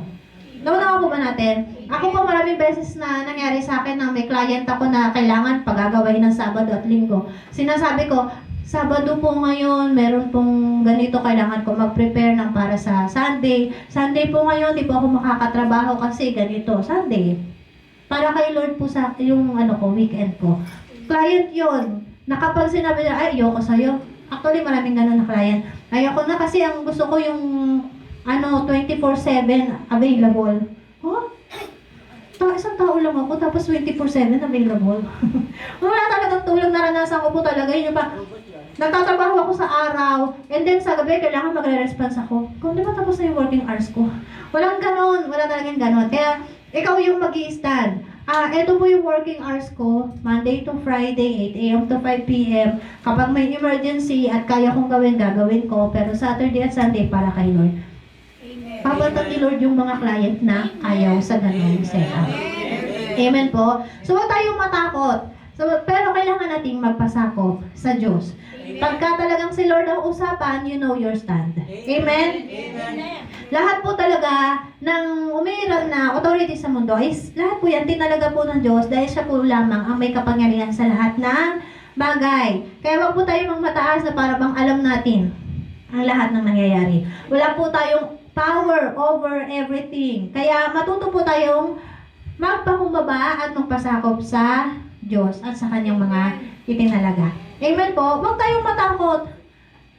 Nauna po ba natin? Ako po maraming beses na nangyari sa akin na may client ako na kailangan pagagawain ng Sabado at Linggo. Sinasabi ko, Sabado po ngayon, meron pong ganito, kailangan ko mag-prepare ng para sa Sunday. Sunday po ngayon, di po ako makakatrabaho kasi ganito, Sunday. Para kay Lord po sa yung weekend ko. Client yon. Na kapag sinabi niya, ay, ayoko sa'yo. Actually, maraming ganun na client. Ayoko na kasi ang gusto ko yung 24/7 available. Huh? Isang tao lang ako, tapos 24/7 available. Wala talagang tulong, naranasan ko po talaga. Yun yung pa, nagtatrabaho ako sa araw, and then sa gabi, kailangan magre-response ako. Kung di ba tapos na yung working hours ko? Walang ganon, wala talagang ganon. Kaya, ikaw yung mag-i-stand. Ito po yung working hours ko, Monday to Friday, 8 a.m. to 5 p.m. Kapag may emergency at kaya kong gagawin ko. Pero Saturday at Sunday para kay Lord. Papatag ni Lord yung mga client na ayaw sa ganung setup. Amen po. So, huwag tayong matakot. Pero kailangan nating magpasakop sa Diyos. Pagka talagang si Lord ang usapan, you know your stand. Amen? Lahat po talaga ng umiiral na authority sa mundo is lahat po yan tinalaga po ng Diyos dahil siya po lamang ang may kapangyarihan sa lahat ng bagay. Kaya wag po tayong magmataas na para bang alam natin ang lahat ng nangyayari. Wala po tayong power over everything. Kaya matuto po tayong magpakumbaba at magpasakop sa Diyos at sa kanyang mga itinalaga. Amen po. Huwag tayong matakot.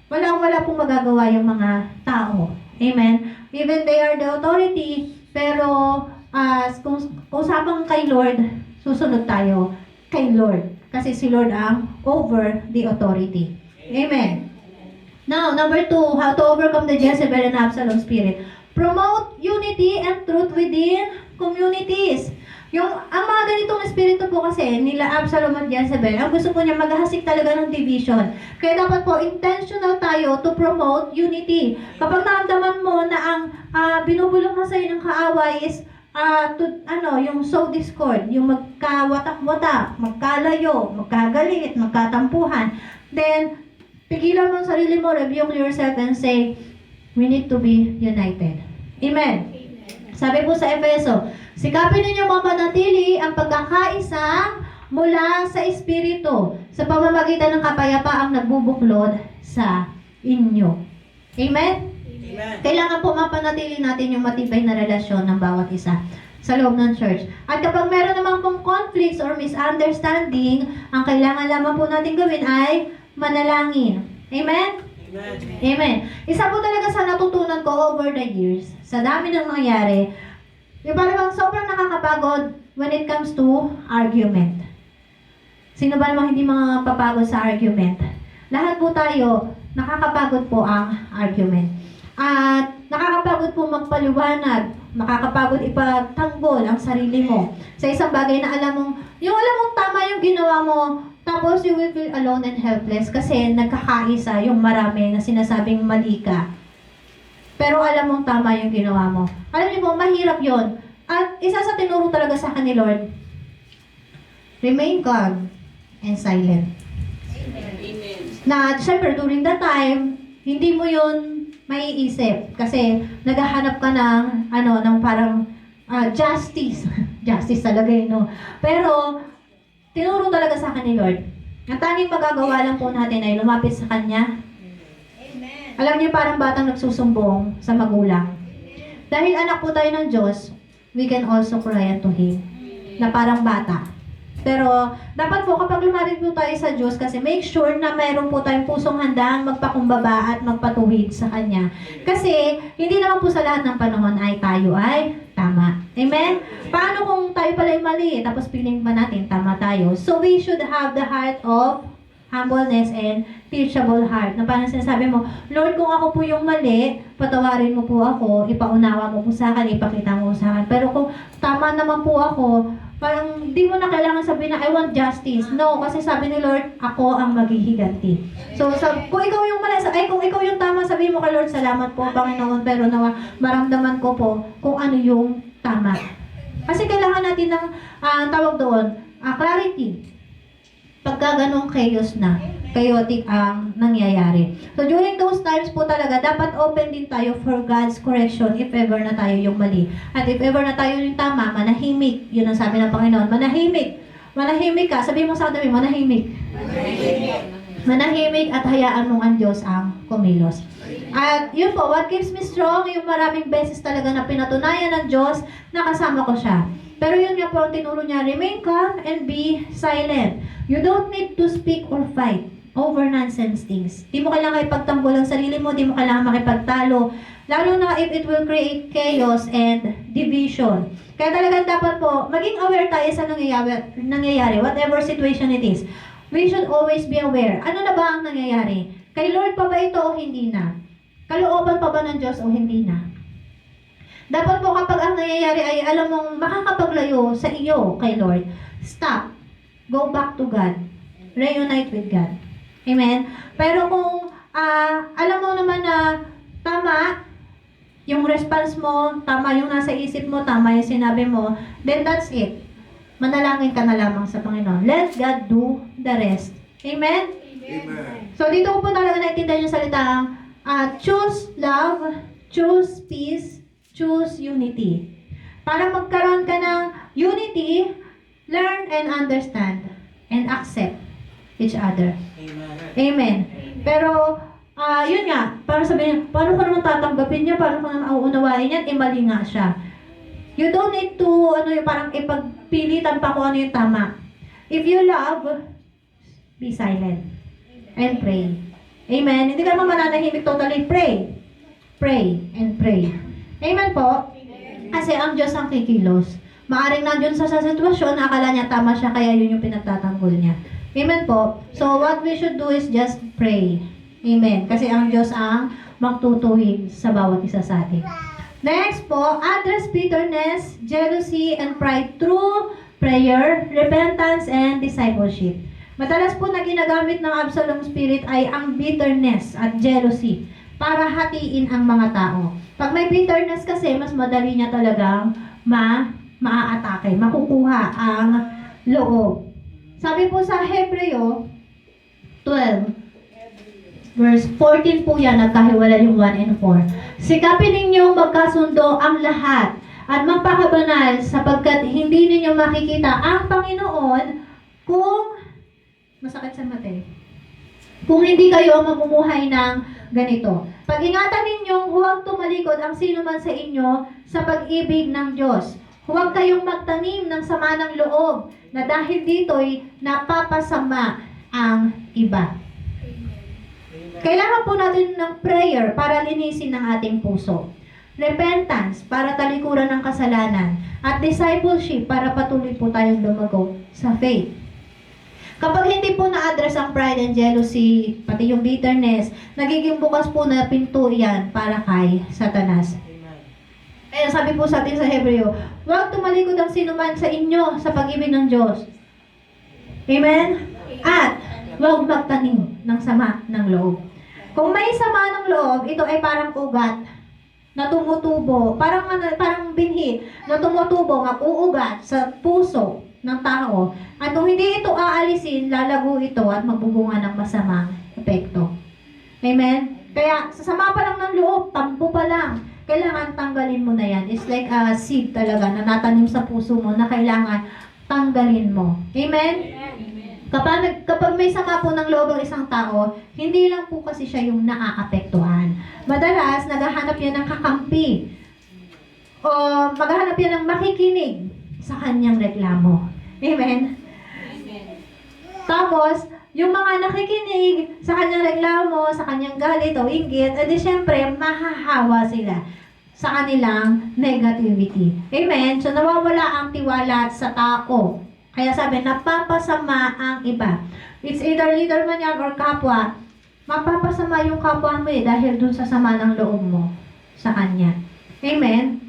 Wala pong magagawa yung mga tao. Amen. Even they are the authority, pero kung usapang kay Lord, susunod tayo kay Lord. Kasi si Lord ang over the authority. Amen. Now, number 2, how to overcome the Jezebel and Absalom spirit. Promote unity and truth within communities. Ang mga ganitong espiritu po kasi, nila Absalom at Jezebel, ang gusto po niya maghahasik talaga ng division. Kaya dapat po, intentional tayo to promote unity. Kapag naramdaman mo na ang binubulong na sa'yo ng kaaway is, yung sow discord, yung magkawatak-watak, magkalayo, magkagalit, magkatampuhan, then, pigilan mo ang sarili mo, rebuke yourself and say, we need to be united. Amen. Sabi po sa Efeso, sikapin ninyo mapanatili ang pagkakaisa mula sa Espiritu sa pamamagitan ng kapayapaang nagbubuklod sa inyo. Amen? Amen. Kailangan po mapanatili natin yung matibay na relasyon ng bawat isa sa loob ng church. At kapag meron naman pong conflicts or misunderstanding, ang kailangan lamang po natin gawin ay manalangin. Amen? Amen. Amen. Isa po talaga sa natutunan ko over the years, sa dami ng nangyari, yung parang sobrang nakakapagod when it comes to argument. Sino ba namang hindi papagod sa argument? Lahat po tayo, nakakapagod po ang argument. At nakakapagod po magpaliwanag, nakakapagod ipagtanggol ang sarili mo sa isang bagay na alam mong tama yung ginawa mo, tapos you will feel alone and helpless kasi nagkakaisa yung marami na sinasabing mali ka. Pero alam mong tama yung ginawa mo. Alam niyo po, mahirap yon. At isa sa tinuro talaga sa akin ni Lord, remain calm and silent. Amen. Na, syempre, during that time, hindi mo yun maiisip. Kasi, naghahanap ka ng parang justice. Justice talaga yun, no? Pero, tinuro talaga sa akin ni Lord. Ang tanging magagawa lang po natin ay lumapit sa Kanya. Amen. Alam niyo, parang batang nagsusumbong sa magulang. Dahil anak po tayo ng Diyos, we can also cry unto Him. Na parang bata. Pero dapat po kapag lumapit po tayo sa Diyos, kasi make sure na mayroon po tayong pusong handang magpakumbaba at magpatuwid sa Kanya. Kasi hindi naman po sa lahat ng panahon ay tayo ay tama. Amen? Paano kung tayo pala ay mali, tapos piling pa natin tama tayo? So we should have the heart of humbleness and teachable heart. Na parang sinasabi mo, Lord, kung ako po yung mali, patawarin mo po ako, ipaunawa mo po sa akin, ipakita mo sa akin. Pero kung tama naman po ako, parang di mo na kailangan sabihin na I want justice. No, kasi sabi ni Lord, ako ang maghihiganti. So, kung ikaw yung mali, kung ikaw yung tama, sabihin mo kay Lord, salamat po, Panginoon, pero nawa, maramdaman ko po kung ano yung tama. Kasi kailangan natin ng, tawag doon, clarity. Pagka ganong chaotic ang nangyayari. So, during those times po talaga, dapat open din tayo for God's correction if ever na tayo yung mali. At if ever na tayo yung tama, manahimik. Yun ang sabi ng Panginoon, manahimik. Manahimik ka. Sabi mo sa katabi, manahimik. Manahimik at hayaan mong ang Diyos ang kumilos. At yun po, what keeps me strong, yung maraming beses talaga na pinatunayan ng Diyos na kasama ko siya. Pero yun nga po ang tinuro niya, remain calm and be silent. You don't need to speak or fight over nonsense things. Di mo kailangan ipagtanggol ang sarili mo, di mo kailangan makipagtalo. Lalo na if it will create chaos and division. Kaya talagang dapat po, maging aware tayo sa nangyayari, whatever situation it is. We should always be aware. Ano na ba ang nangyayari? Kay Lord pa ba ito o hindi na? Kalooban pa ba ng Diyos o hindi na? Dapat po kapag ang nangyayari ay alam mong makakapaglayo sa iyo kay Lord, stop. Go back to God. Reunite with God. Amen? Pero kung alam mo naman na tama yung response mo, tama yung nasa isip mo, tama yung sinabi mo, then that's it. Manalangin ka na lamang sa Panginoon. Let God do the rest. Amen? Amen. So dito ko po talaga naintindihan yung salitang choose love, choose peace, choose unity. Para magkaroon ka ng unity, learn and understand and accept each other. Amen. Amen. Pero, yun nga, para sabihin, paano ko naman tatanggapin niya, paano ko naman auunawain yan, mali nga siya. You don't need to, parang ipagpilitan pa kung ano yung tama. If you love, be silent and pray. Amen. Hindi ka naman mananahimik totally, pray. Pray and pray. Amen po? Kasi ang Diyos ang kikilos. Maaring nandiyon sa sitwasyon, akala niya tama siya, kaya yun yung pinagtatanggol niya. Amen po? So, what we should do is just pray. Amen. Kasi ang Diyos ang magtutuwid sa bawat isa sa atin. Next po, address bitterness, jealousy, and pride through prayer, repentance, and discipleship. Madalas po na ginagamit ng Absalom spirit ay ang bitterness at jealousy para hatiin ang mga tao. Pag may bitterness kasi, mas madali niya talagang maaatake, makukuha ang loob. Sabi po sa Hebreo 12, verse 14 po yan, nagkahiwala yung 1 and 4. Sikapin ninyong magkasundo ang lahat at magpakabanal sapagkat hindi ninyo makikita ang Panginoon kung masakit sa mate. Kung hindi kayo mamumuhay ng ganito. Pag-ingatan ninyong huwag tumalikod ang sino man sa inyo sa pag-ibig ng Diyos. Huwag kayong magtanim ng sama ng loob na dahil dito'y napapasama ang iba. Kailangan po natin ng prayer para linisin ang ating puso. Repentance para talikuran ng kasalanan. At discipleship para patuloy po tayong lumago sa faith. Kapag hindi po na-address ang pride and jealousy, pati yung bitterness, nagiging bukas po na pinto yan para kay Satanas. Kaya sabi po sa atin sa Hebreo, huwag tumalikod ang sinuman sa inyo sa pag-ibig ng Diyos. Amen? At huwag magtanim ng sama ng loob. Kung may sama ng loob, ito ay parang ugat na tumutubo, parang binhi na tumutubo, mag-uugat sa puso ng tao. At kung hindi ito aalisin, lalago ito at magbubunga ng masamang epekto. Amen? Kaya, sa sama pa lang ng loob, tampo pa lang, kailangan tanggalin mo na yan. It's like a seed talaga na natanim sa puso mo na kailangan tanggalin mo. Amen? Kapag may sama po ng loob ng isang tao, hindi lang po kasi siya yung naaapektuhan. Madalas, naghahanap yan ng kakampi. O maghahanap yan ng makikinig sa kanyang reklamo. Amen? Tapos, yung mga nakikinig sa kanyang reklamo, sa kanyang galit o inggit, edi syempre, mahahawa sila sa kanilang negativity. Amen? So, nawawala ang tiwala sa tao. Kaya sabi, napapasama ang iba. It's either leader man yan or kapwa. Mapapasama yung kapwa mo dahil dun sa sama ng loob mo sa kanya. Amen?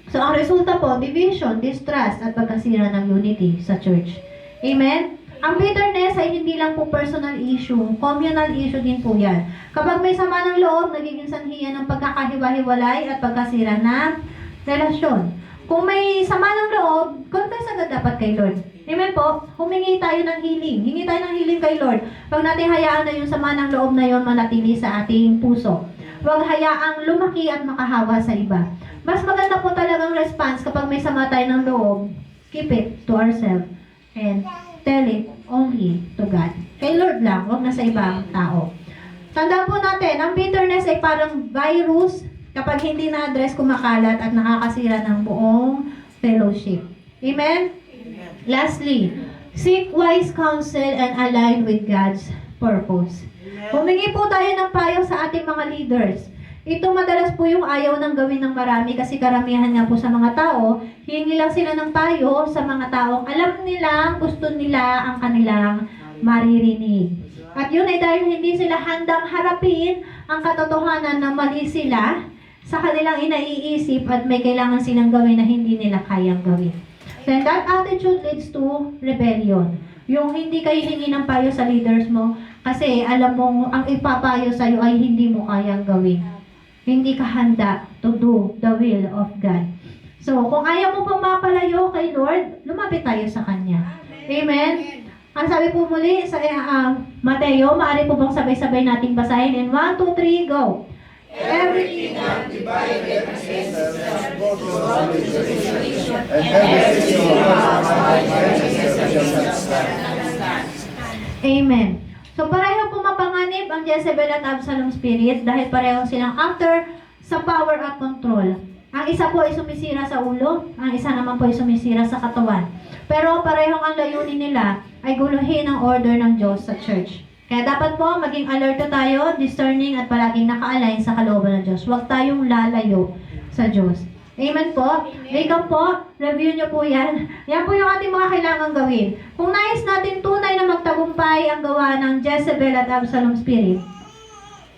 So, ang resulta po, division, distrust, at pagkasira ng unity sa church. Amen? Ang bitterness ay hindi lang po personal issue, communal issue din po yan. Kapag may sama ng loob, nagiging sanhi yan ng pagkakahiwa-hiwalay at pagkasira ng relasyon. Kung may sama ng loob, confess agad dapat kay Lord. Amen po? Humingi tayo ng healing. Hingi tayo ng healing kay Lord. Pag natin hayaan na yung sama ng loob na yon manatili sa ating puso. Huwag hayaang lumaki at makahawa sa iba. Mas maganda po talagang response kapag may sama tayo ng loob, keep it to ourselves and tell it only to God. Kay Lord lang, huwag na sa ibang tao. Tandaan po natin, ang bitterness ay parang virus kapag hindi na-address, kumakalat at nakakasira ng buong fellowship. Amen? Lastly, seek wise counsel and align with God's purpose. Humingi po tayo ng payo sa ating mga leaders. Ito madalas po yung ayaw ng gawin ng marami kasi karamihan nga po sa mga tao, hihingi lang sila ng payo sa mga taong alam nila, gusto nila ang kanilang maririnig. At yun ay dahil hindi sila handang harapin ang katotohanan na mali sila sa kanilang inaiisip at may kailangan silang gawin na hindi nila kayang gawin. Then that attitude leads to rebellion. Yung hindi kayo hingi ng payo sa leaders mo kasi alam mo ang ipapayo sa'yo ay hindi mo kayang gawin. Hindi ka handa to do the will of God. So, kung ayaw mo pang mapalayo kay Lord, lumapit tayo sa Kanya. Amen? Ang sabi po muli sa Mateo, maaari po bang sabay-sabay nating basahin? In 1, 2, 3, go! Every kingdom divided against itself will be destroyed, and every city Amen. So, pareho po mapanganib ang Jezebel at Absalom spirit dahil pareho silang after sa power at control. Ang isa po ay sumisira sa ulo, ang isa naman po ay sumisira sa katawan. Pero parehong ang layunin nila ay guluhin ang order ng Diyos sa church. Kaya dapat po maging alerto tayo, discerning at palaging naka-align sa kalooban ng Diyos. Huwag tayong lalayo sa Diyos. Amen po? Ikaw po, review nyo po yan. Yan po yung ating mga kailangan gawin. Kung nais natin tunay na magtagumpay ang gawa ng Jezebel at Absalom spirit,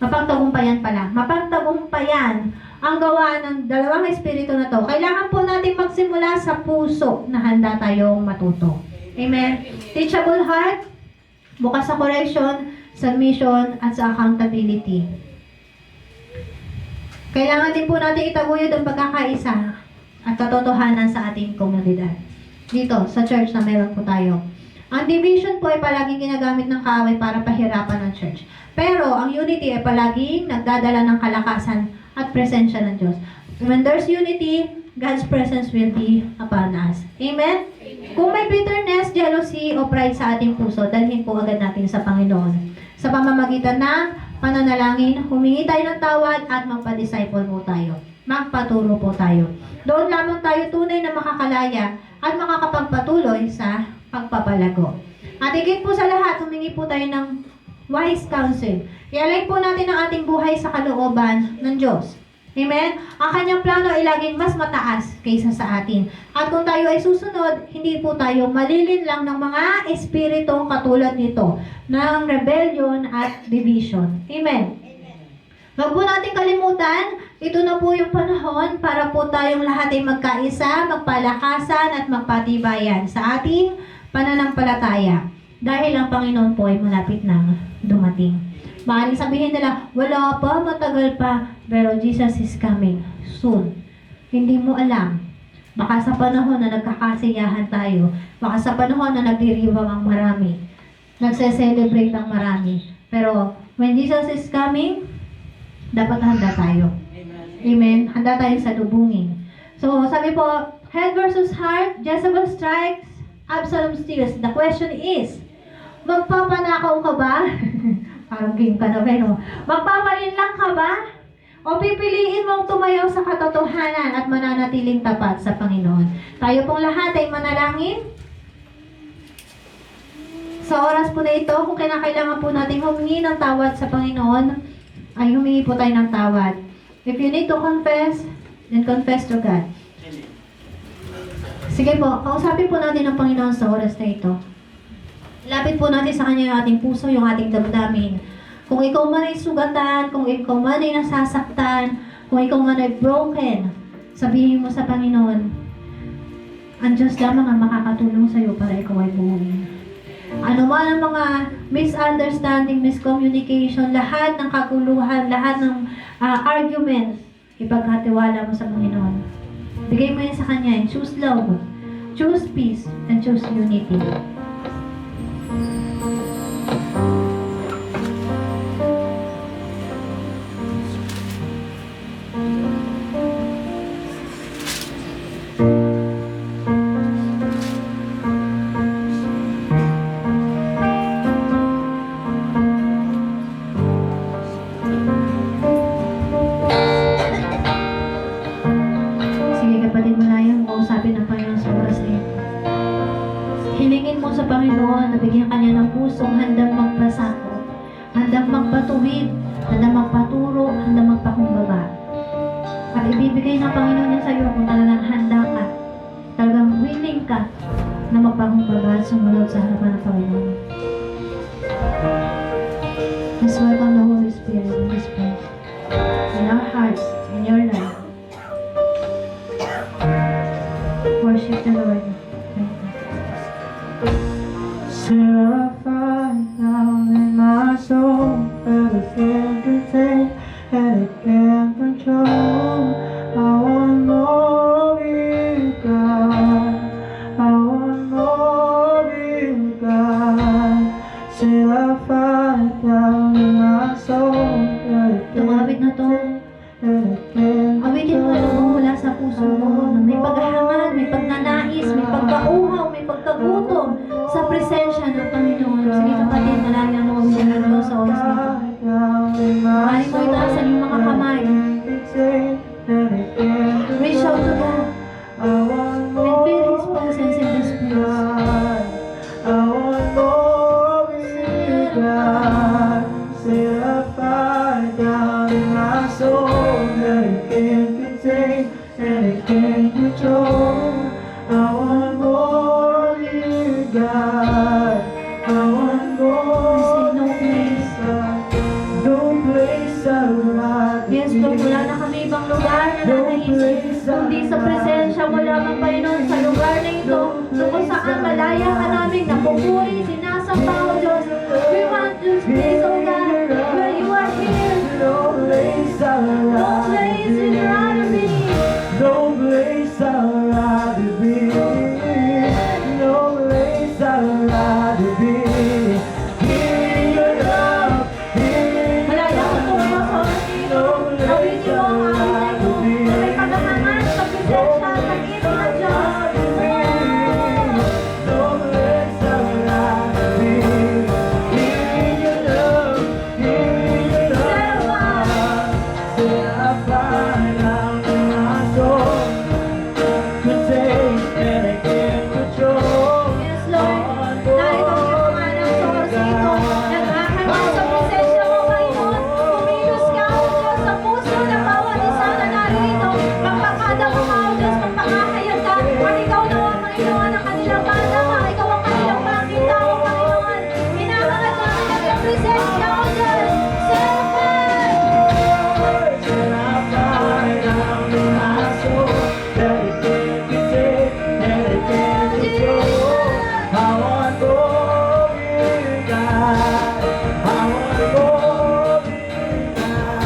mapagtagumpayan pala, mapagtagumpayan ang gawa ng dalawang espiritu na to, kailangan po natin magsimula sa puso na handa tayong matuto. Amen? Teachable heart, bukas sa correction, submission, at sa accountability. Kailangan din po natin itaguyod ang pagkakaisa at katotohanan sa ating komunidad. Dito, sa church na meron po tayo. Ang division po ay palaging ginagamit ng kaaway para pahirapan ng church. Pero ang unity ay palaging nagdadala ng kalakasan at presensya ng Diyos. When there's unity, God's presence will be upon us. Amen? Kung may bitterness, jealousy, o pride sa ating puso, dalhin po agad natin sa Panginoon. Sa pamamagitan ng pananalangin, humingi tayo ng tawad at magpa-disciple po tayo. Magpaturo po tayo. Doon lamang tayo tunay na makakalaya at makakapagpatuloy sa pagpapalago. At higit po sa lahat, humingi po tayo ng wise counsel. I-align po natin ang ating buhay sa kalooban ng Diyos. Amen? Ang kanyang plano ay laging mas mataas kaysa sa atin. At kung tayo ay susunod, hindi po tayo malilin lang ng mga espiritong katulad nito, ng rebellion at division. Amen? Huwag po natin kalimutan, ito na po yung panahon para po tayong lahat ay magkaisa, magpalakasan at magpatibayan sa ating pananampalataya. Dahil ang Panginoon po ay malapit nang dumating. Maaaring sabihin nila, wala pa, matagal pa, pero Jesus is coming soon. Hindi mo alam. Baka sa panahon na nagkakasiyahan tayo, baka sa panahon na nagdiriwang ang marami, nagse-celebrate ang marami. Pero when Jesus is coming, dapat handa tayo. Amen? Handa tayo sa lubungin. So, sabi po, head versus heart, Jezebel strikes, Absalom steals. The question is, magpapanakaw ka ba? Parang game ka na, pero magpapalin lang ka ba? O pipiliin mong tumayo sa katotohanan at mananatiling tapat sa Panginoon? Tayo pong lahat ay manalangin. Sa oras po na ito, kung kinakailangan po natin humingi ng tawad sa Panginoon, ay humingi po tayo ng tawad. If you need to confess, then confess to God. Sige po, kausapin po natin ang Panginoon sa oras na ito. Lapit po natin sa Kanya yung ating puso, yung ating damdamin. Kung ikaw man ay sugatan, kung ikaw man ay nasasaktan, kung ikaw man ay broken, sabihin mo sa Panginoon, ang Diyos lamang ang makakatulong sa iyo para ikaw ay buuin. Ano man ang mga misunderstanding, miscommunication, lahat ng kaguluhan, lahat ng arguments, ipagkatiwala mo sa Panginoon. Bigay mo yan sa Kanya and choose love, choose peace, and choose unity. Sige kapatid, malayang kausapin ng Panginoon sa oras na ito. Hilingin mo sa Panginoon na bigyan Kanya ng pusong handang magpasako, handang magpatuwid, handang magpaturo, handang magpakumbaba. At ibibigay ng Panginoon niya sa iyo kung talagang handa ka, talagang willing ka na magpakumbaba at sumunod sa harapan ng Panginoon. Let's welcome the Holy Spirit in this place, in our hearts, in your life. Worship the Lord. Purified down in my soul, that it can't contain and it can't control. I want more of you, God. I want more of you, God. Purified down in my soul, that it Itong awit na to, awitin mo na mula sa puso mo na may paghahangad, may pagnanais, may pagkauhaw, may pagkagutom sa presensya ng Panginoon. Sige kapatid, malayang mo sa Panginoon sa oras nito. Maaaring mo itaas ang iyong mga kamay. Reach out to God and feel His presence in this place. I want more of you, God. Set a fire down in my soul that it can't contain and it can't control. I want more of you, God. I want more. No place. No place I'd rather Yes, Lord, wala na kami ibang lugar na nanaisip, kundi sa presensya mo lamang, Panginoon, sa lugar na ito, na kung saan malaya ka namin napupuri, sinasamba, O Diyos. We want this place, O God, where you are here. No place I'd No rather place we'd rather be. No place I'd rather be. No place I'd rather be. Here in your love, here in your Malaya ko po mga sa oras nito. Awitin mo ang awit na ito, na may paghahangan sa presensya at pag-ibig ng Diyos. no place I'd rather be. Here in your love, here in your love. Set a fire down in my soul. Could take and it can't control. Yes, Lord. Narito ang iyong mga anak sa oras na ito. Nag-ahangad sa presensya mo, Panginoon. Kumilos ka, O Diyos, sa puso ng bawat isa na narito. Magpakadama ka, O Diyos, magpakahayag ka. At ikaw na ang Panginoon ng kanilang banda. Ikaw ang kanilang pangkita, O Panginoon. Hinahangad namin ang iyong presensya, O Diyos. Salamat! Set a fire down in my soul that it can't contain and it can't control. I want more of you, God. I want more of you, God.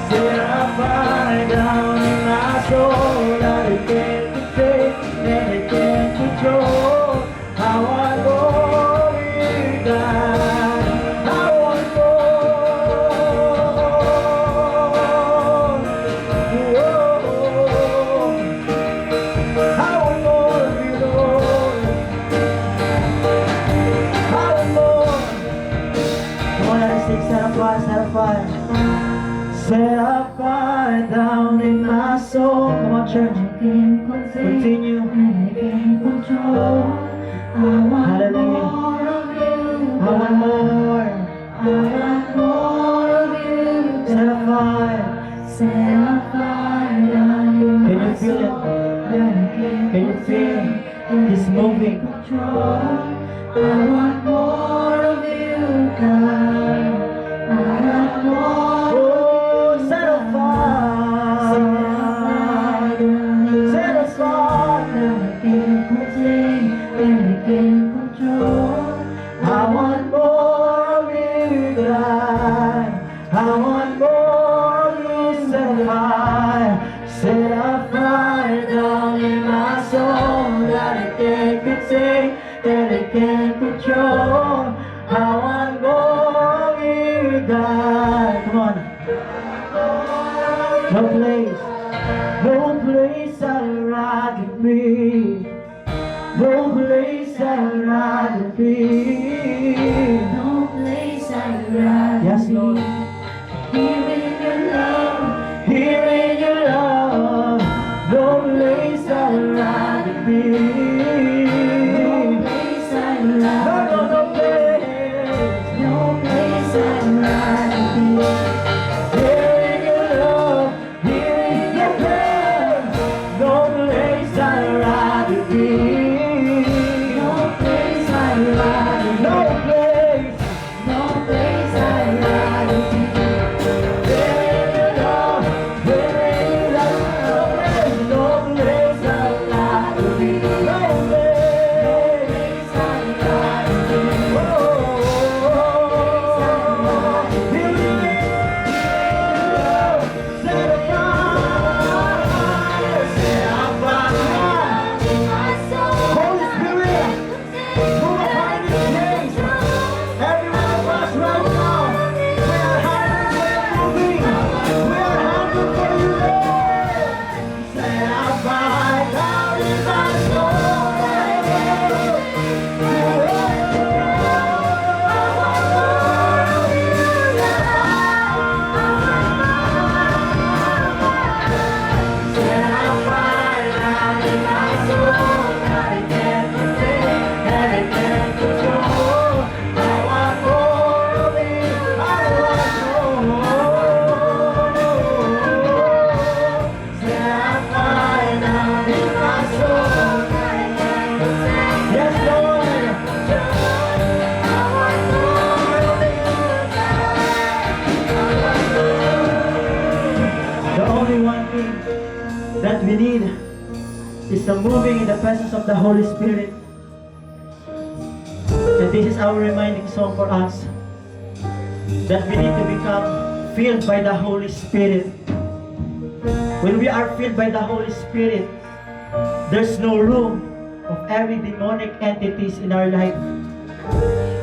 Set a fire down in my soul that it can't contain and it can't control. I want more of you, God. I want more. I want more of you, Lord. I want more. Come on, let's sing, set a fire, set a fire. Set a fire down in my soul. Come on, church. Continue. Control. I want Hallelujah. more of you. want more. I want more of you, Set a fire. set a fire down in Can my you feel it? soul that I can't Can you feel He's moving? control. I want more of you, God. I want more. Oh, set a fire. Set a fire. I want more of you, God. I want more of you, set a fire down in my soul that I can't contain, that I can't control. I want more of you, God. Come on. No place I'd rather be. No place I'd rather be. No place I'd rather Yes, be. Lord. Here in your love, Here in your love, no place I'd rather be. no place I'd No, rather no, no place. no place I'd rather be. Here in your love, here in your place, no place I'd rather be. No place I'd rather be. No place. No place I'd rather be. Here in your love, here in your love, no place I'd rather be. No place. I'd rather be. In my soul, Yes, Lord. The only one thing that we need is the moving in the presence of the Holy Spirit. And this is our reminding song for us that we need to become filled by the Holy Spirit. When we are filled by the Holy Spirit, there's no room of every demonic entities in our life.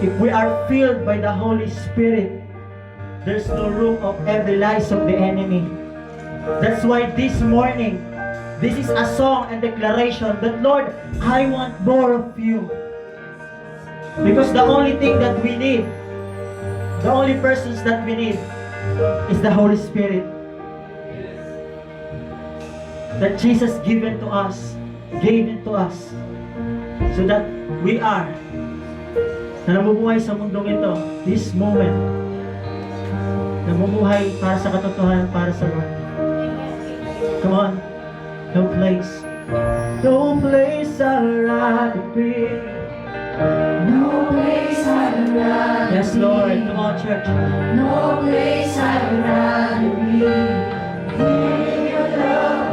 If we are filled by the Holy Spirit, there's no room of every lies of the enemy. That's why this morning, this is a song and declaration that, Lord, I want more of you. Because the only thing that we need, the only persons that we need is the Holy Spirit. That Jesus gave it to us, so that we are na nabubuhay sa mundong ito, this moment, nabubuhay para sa katotohanan, para sa Lord. Come on. No place I'd rather be. no place I'd rather Yes, be. Lord. Come on, church. No place I'd rather be. Here in your love,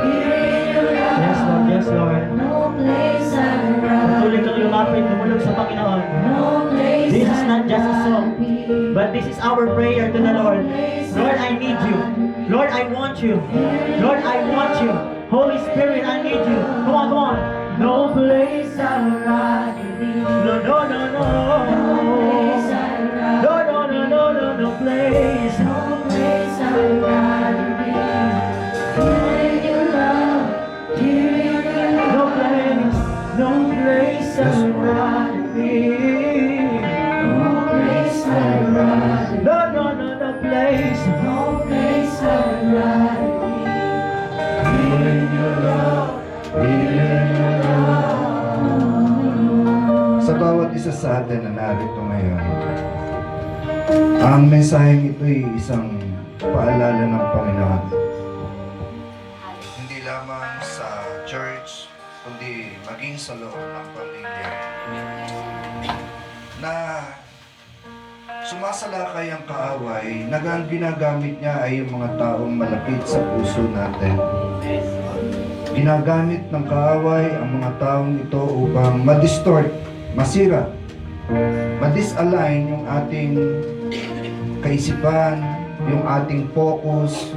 here in your love. Yes, Lord. Yes, Lord. No place I'd rather Patuloy kang lumapit, tumulog sa Panginoon. No place This is not just a I'd song, rather be. but this is our prayer to the Lord. Lord, I need you. Lord, I want you. Lord, I want you. Holy Spirit, I need you. Come on, come on. No place I'd rather be. No, no, no, no. No place I'd rather No, no, no, no, no, no place. No place I'd rather be. Here in your love, here in your love. No place I'd rather be. No place I'd rather be. No, no, no, no place. No place I'd rather be. Here in your love, here in your love. sa atin na narito ngayon. Ang mensaheng ito ay isang paalala ng Panginoon. Hindi lamang sa church, kundi maging sa loob ng pamilya. Na sumasalakay ang kaaway, nagang ginagamit niya ay yung mga taong malapit sa puso natin. Ginagamit ng kaaway ang mga taong ito upang ma-distort, masira, ma-disalign yung ating kaisipan, yung ating focus,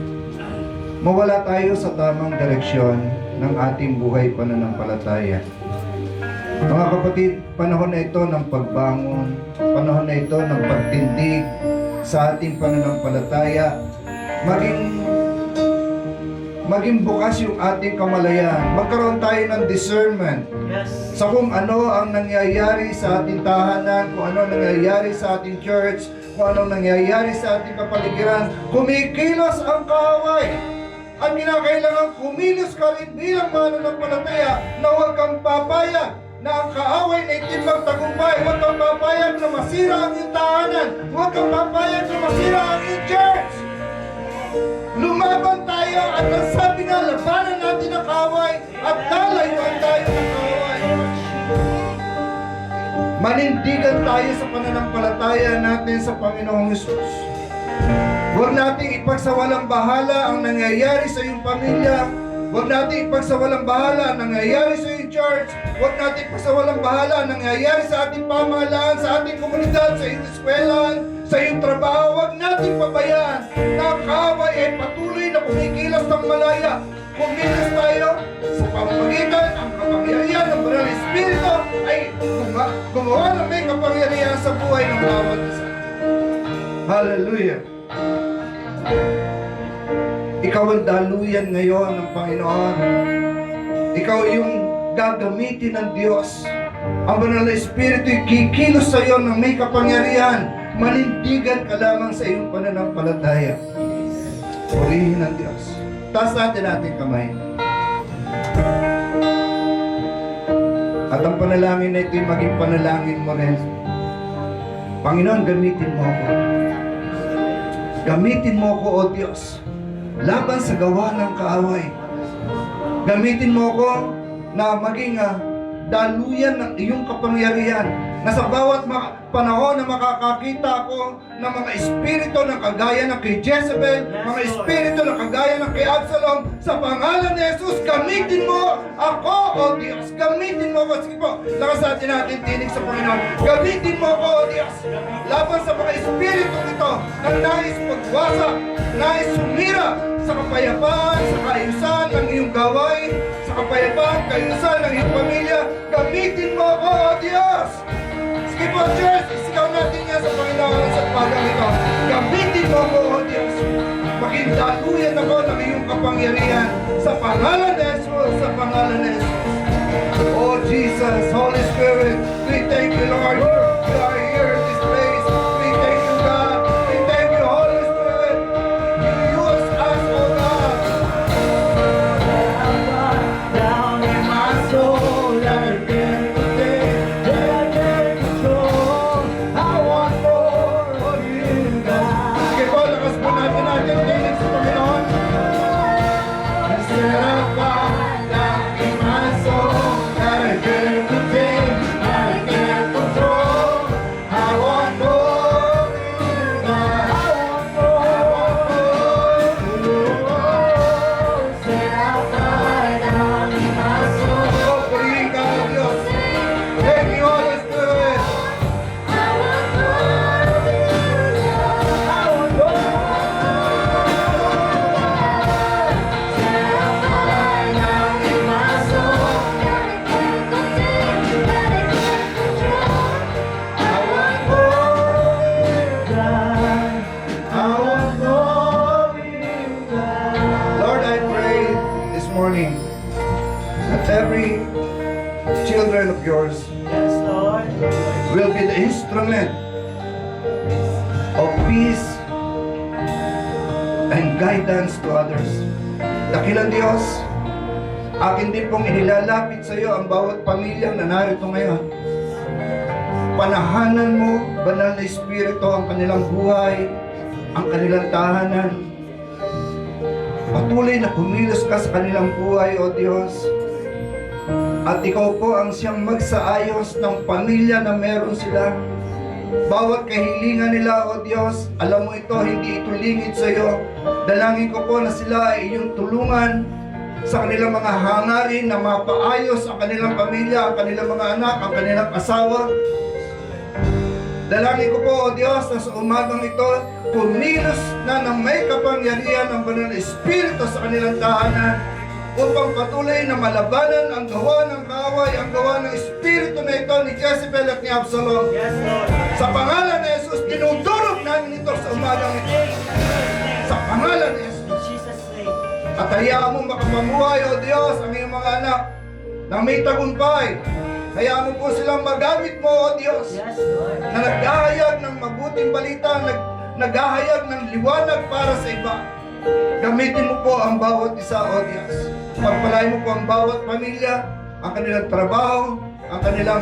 mawala tayo sa tamang direksyon ng ating buhay pananampalataya. Mga kapatid, panahon na ito ng pagbangon, panahon na ito ng pagtindig sa ating pananampalataya, maging bukas yung ating kamalayan, magkaroon tayo ng discernment sa kung ano ang nangyayari sa ating tahanan, kung ano ang nangyayari sa ating church, kung ano ang nangyayari sa ating kapaligiran. Kumikilos ang kaaway. Ang kinakailangan, kumilos ka rin bilang mananampalataya na huwag kang papayag na ang kaaway na itinbang tagumpay. Huwag kang papayag na masira ang iyong tahanan. Huwag kang papayag na masira ang iyong church. Lumaban tayo at ang sabi nga, labanan natin ang kaaway at lalayuan tayo ng kaaway. Manindigan tayo sa pananampalataya natin sa Panginoong Hesus. Huwag nating ipagsawalang bahala ang nangyayari sa iyong pamilya. Huwag nating ipagsawalang bahala ang nangyayari sa iyong church. Huwag nating ipagsawalang bahala ang nangyayari sa ating pamahalaan, sa ating komunidad, sa iyong eskwelahan, sa iyong trabaho. Huwag nating pabayaan na ang kaaway ay patuloy na kumikilos ng malaya. Kumilos tayo sa pamamagitan ang kapangyarihan ng Banal na Espiritu ay gumawa ng may kapangyarihan sa buhay ng bawat isa. Hallelujah! Ikaw ang daluyan ngayon ng Panginoon. Ikaw yung gagamitin ng Diyos. Ang Banal na Espiritu ay kikilos sa iyo ng may kapangyarihan. Manindigan ka lamang sa iyong pananampalataya. Purihin ang Diyos. Taas natin ating kamay. At ang panalangin na ito ay maging panalangin mo rin. Panginoon, gamitin mo ako. Gamitin mo ako, O Diyos, laban sa gawa ng kaaway. Gamitin mo ako na maging daluyan ng iyong kapangyarihan, na sa bawat panahon na makakakita ako ng mga espiritu na kagaya ng kay Jezebel, mga espiritu na kagaya ng kay Absalom, sa pangalan ni Jesus, gamitin mo ako, O Diyos. Gamitin mo ako. Sige po, lakasatin natin tinig sa Panginoon. Gamitin mo ako, O Diyos, laban sa mga espiritu ito na nais pagwasak, nais sumira sa kapayapaan, sa kaayusan ng iyong gawain, sa kapayapaan, kaayusan ng iyong pamilya. Gamitin mo ako, O Diyos. Sige po, church, isigaw natin yan sa Panginoon sa pagang ito. Gamitin mo ako, O Diyos. Maging daluyan ako ng iyong kapangyarihan sa pangalan ni Jesus, sa pangalan ni Jesus. Oh Jesus, Holy Spirit, we thank you, Lord. You are here in this place. We thank you, God. We thank you, Holy Spirit. You use us, oh God. Down in my soul, I can't contain, I can't control. I want more of you, God. Sige po, lakas po natin natin tinig sa Panginoon. Set up down in my soul, that I can't contain, I can't control. I want more of you, God. I want more of you. Set up down in my soul. Oh, purihin ka, O Diyos. Thank you, Holy Spirit. I want more of you, God. I want more. Set up down in my soul, that I can't contain, that I can't control. I want more of you, God. I want more of you, God. Lord, I pray this morning that every children of yours Yes, Lord. will be the instrument of peace and guidance to others. Dakilang Diyos, akin din pong inilalapit sa iyo ang bawat pamilyang na narito ngayon. Kapanahanan mo, Banal na Espiritu, ang kanilang buhay, ang kanilang tahanan. Patuloy na kumilos ka sa kanilang buhay, O Diyos. At ikaw po ang siyang magsaayos ng pamilya na meron sila. Bawat kahilingan nila, O Diyos, alam mo ito, hindi ito lingid sa iyo. Dalangin ko po na sila ay iyong tulungan sa kanilang mga hangarin na mapaayos ang kanilang pamilya, ang kanilang mga anak, ang kanilang asawa. Dalangin ko po, O Diyos, na sa umagang ito, kumilos na ng may kapangyarihan ng Banal na Espiritu sa kanilang tahanan upang patuloy na malabanan ang gawa ng kaaway, ang gawa ng Espiritu na ito ni Jezebel at ni Absalom. Yes, Lord. Sa pangalan ni Jesus, dinudurog namin ito sa umagang ito. Sa pangalan ni Jesus. In Jesus' name. At hayaan mo makapamuhay, O Diyos, ang iyong mga anak na may tagumpay. Hayaan mo po silang magamit mo, O Diyos, Yes, Lord. na naghahayag ng mabuting balita, naghahayag ng liwanag para sa iba. Gamitin mo po ang bawat isa, O Diyos. Pagpalain mo po ang bawat pamilya, ang kanilang trabaho, ang kanilang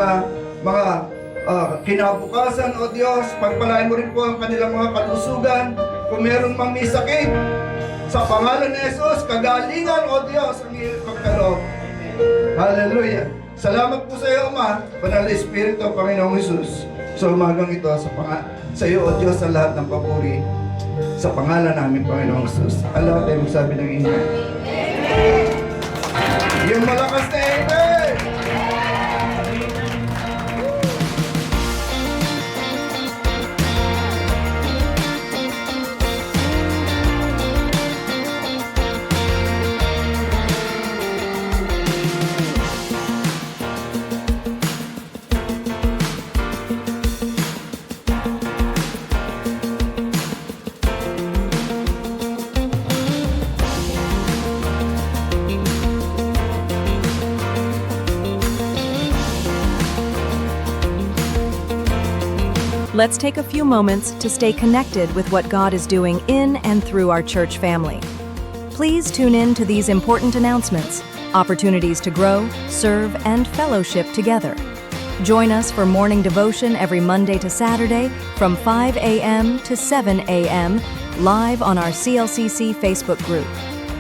mga kinabukasan, O Diyos. Pagpalain mo rin po ang kanilang mga kalusugan. Kung meron mang may sakit, sa pangalan ni Jesus, kagalingan, O Diyos, ang iyong pagkaloob. Hallelujah. Salamat po sa iyo, Ama, Banal na Espiritu, Panginoong Jesus. Sa umagang ito, sa iyo, O Diyos, ang lahat ng papuri. Sa pangalan namin, Panginoong Jesus. Allah, tayo magsabi ng Amen. Yung malakas na Amen! Let's take a few moments to stay connected with what God is doing in and through our church family. Please tune in to these important announcements, opportunities to grow, serve, and fellowship together. Join us for morning devotion every Monday to Saturday from 5 a.m. to 7 a.m. live on our CLCC Facebook group.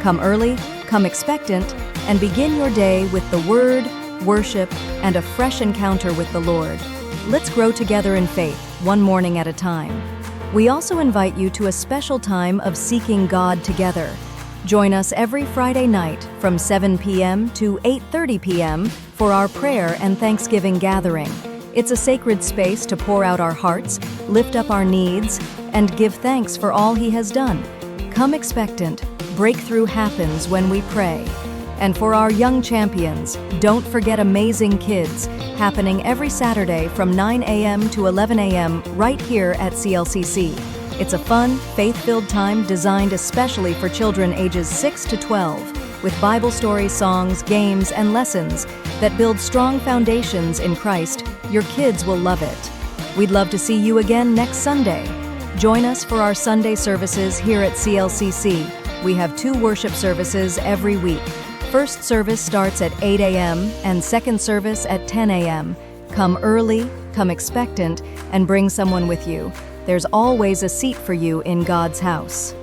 Come early, come expectant, and begin your day with the Word, worship, and a fresh encounter with the Lord. Let's grow together in faith, one morning at a time. We also invite you to a special time of seeking God together. Join us every Friday night from 7 p.m. to 8:30 p.m. for our prayer and Thanksgiving gathering. It's a sacred space to pour out our hearts, lift up our needs, and give thanks for all He has done. Come expectant. Breakthrough happens when we pray. And for our young champions, don't forget Amazing Kids, happening every Saturday from 9 a.m. to 11 a.m. right here at CLCC. It's a fun, faith-filled time designed especially for children ages 6 to 12, with Bible stories, songs, games, and lessons that build strong foundations in Christ. Your kids will love it. We'd love to see you again next Sunday. Join us for our Sunday services here at CLCC. We have 2 worship services every week. First service starts at 8 a.m. and second service at 10 a.m. Come early, come expectant, and bring someone with you. There's always a seat for you in God's house.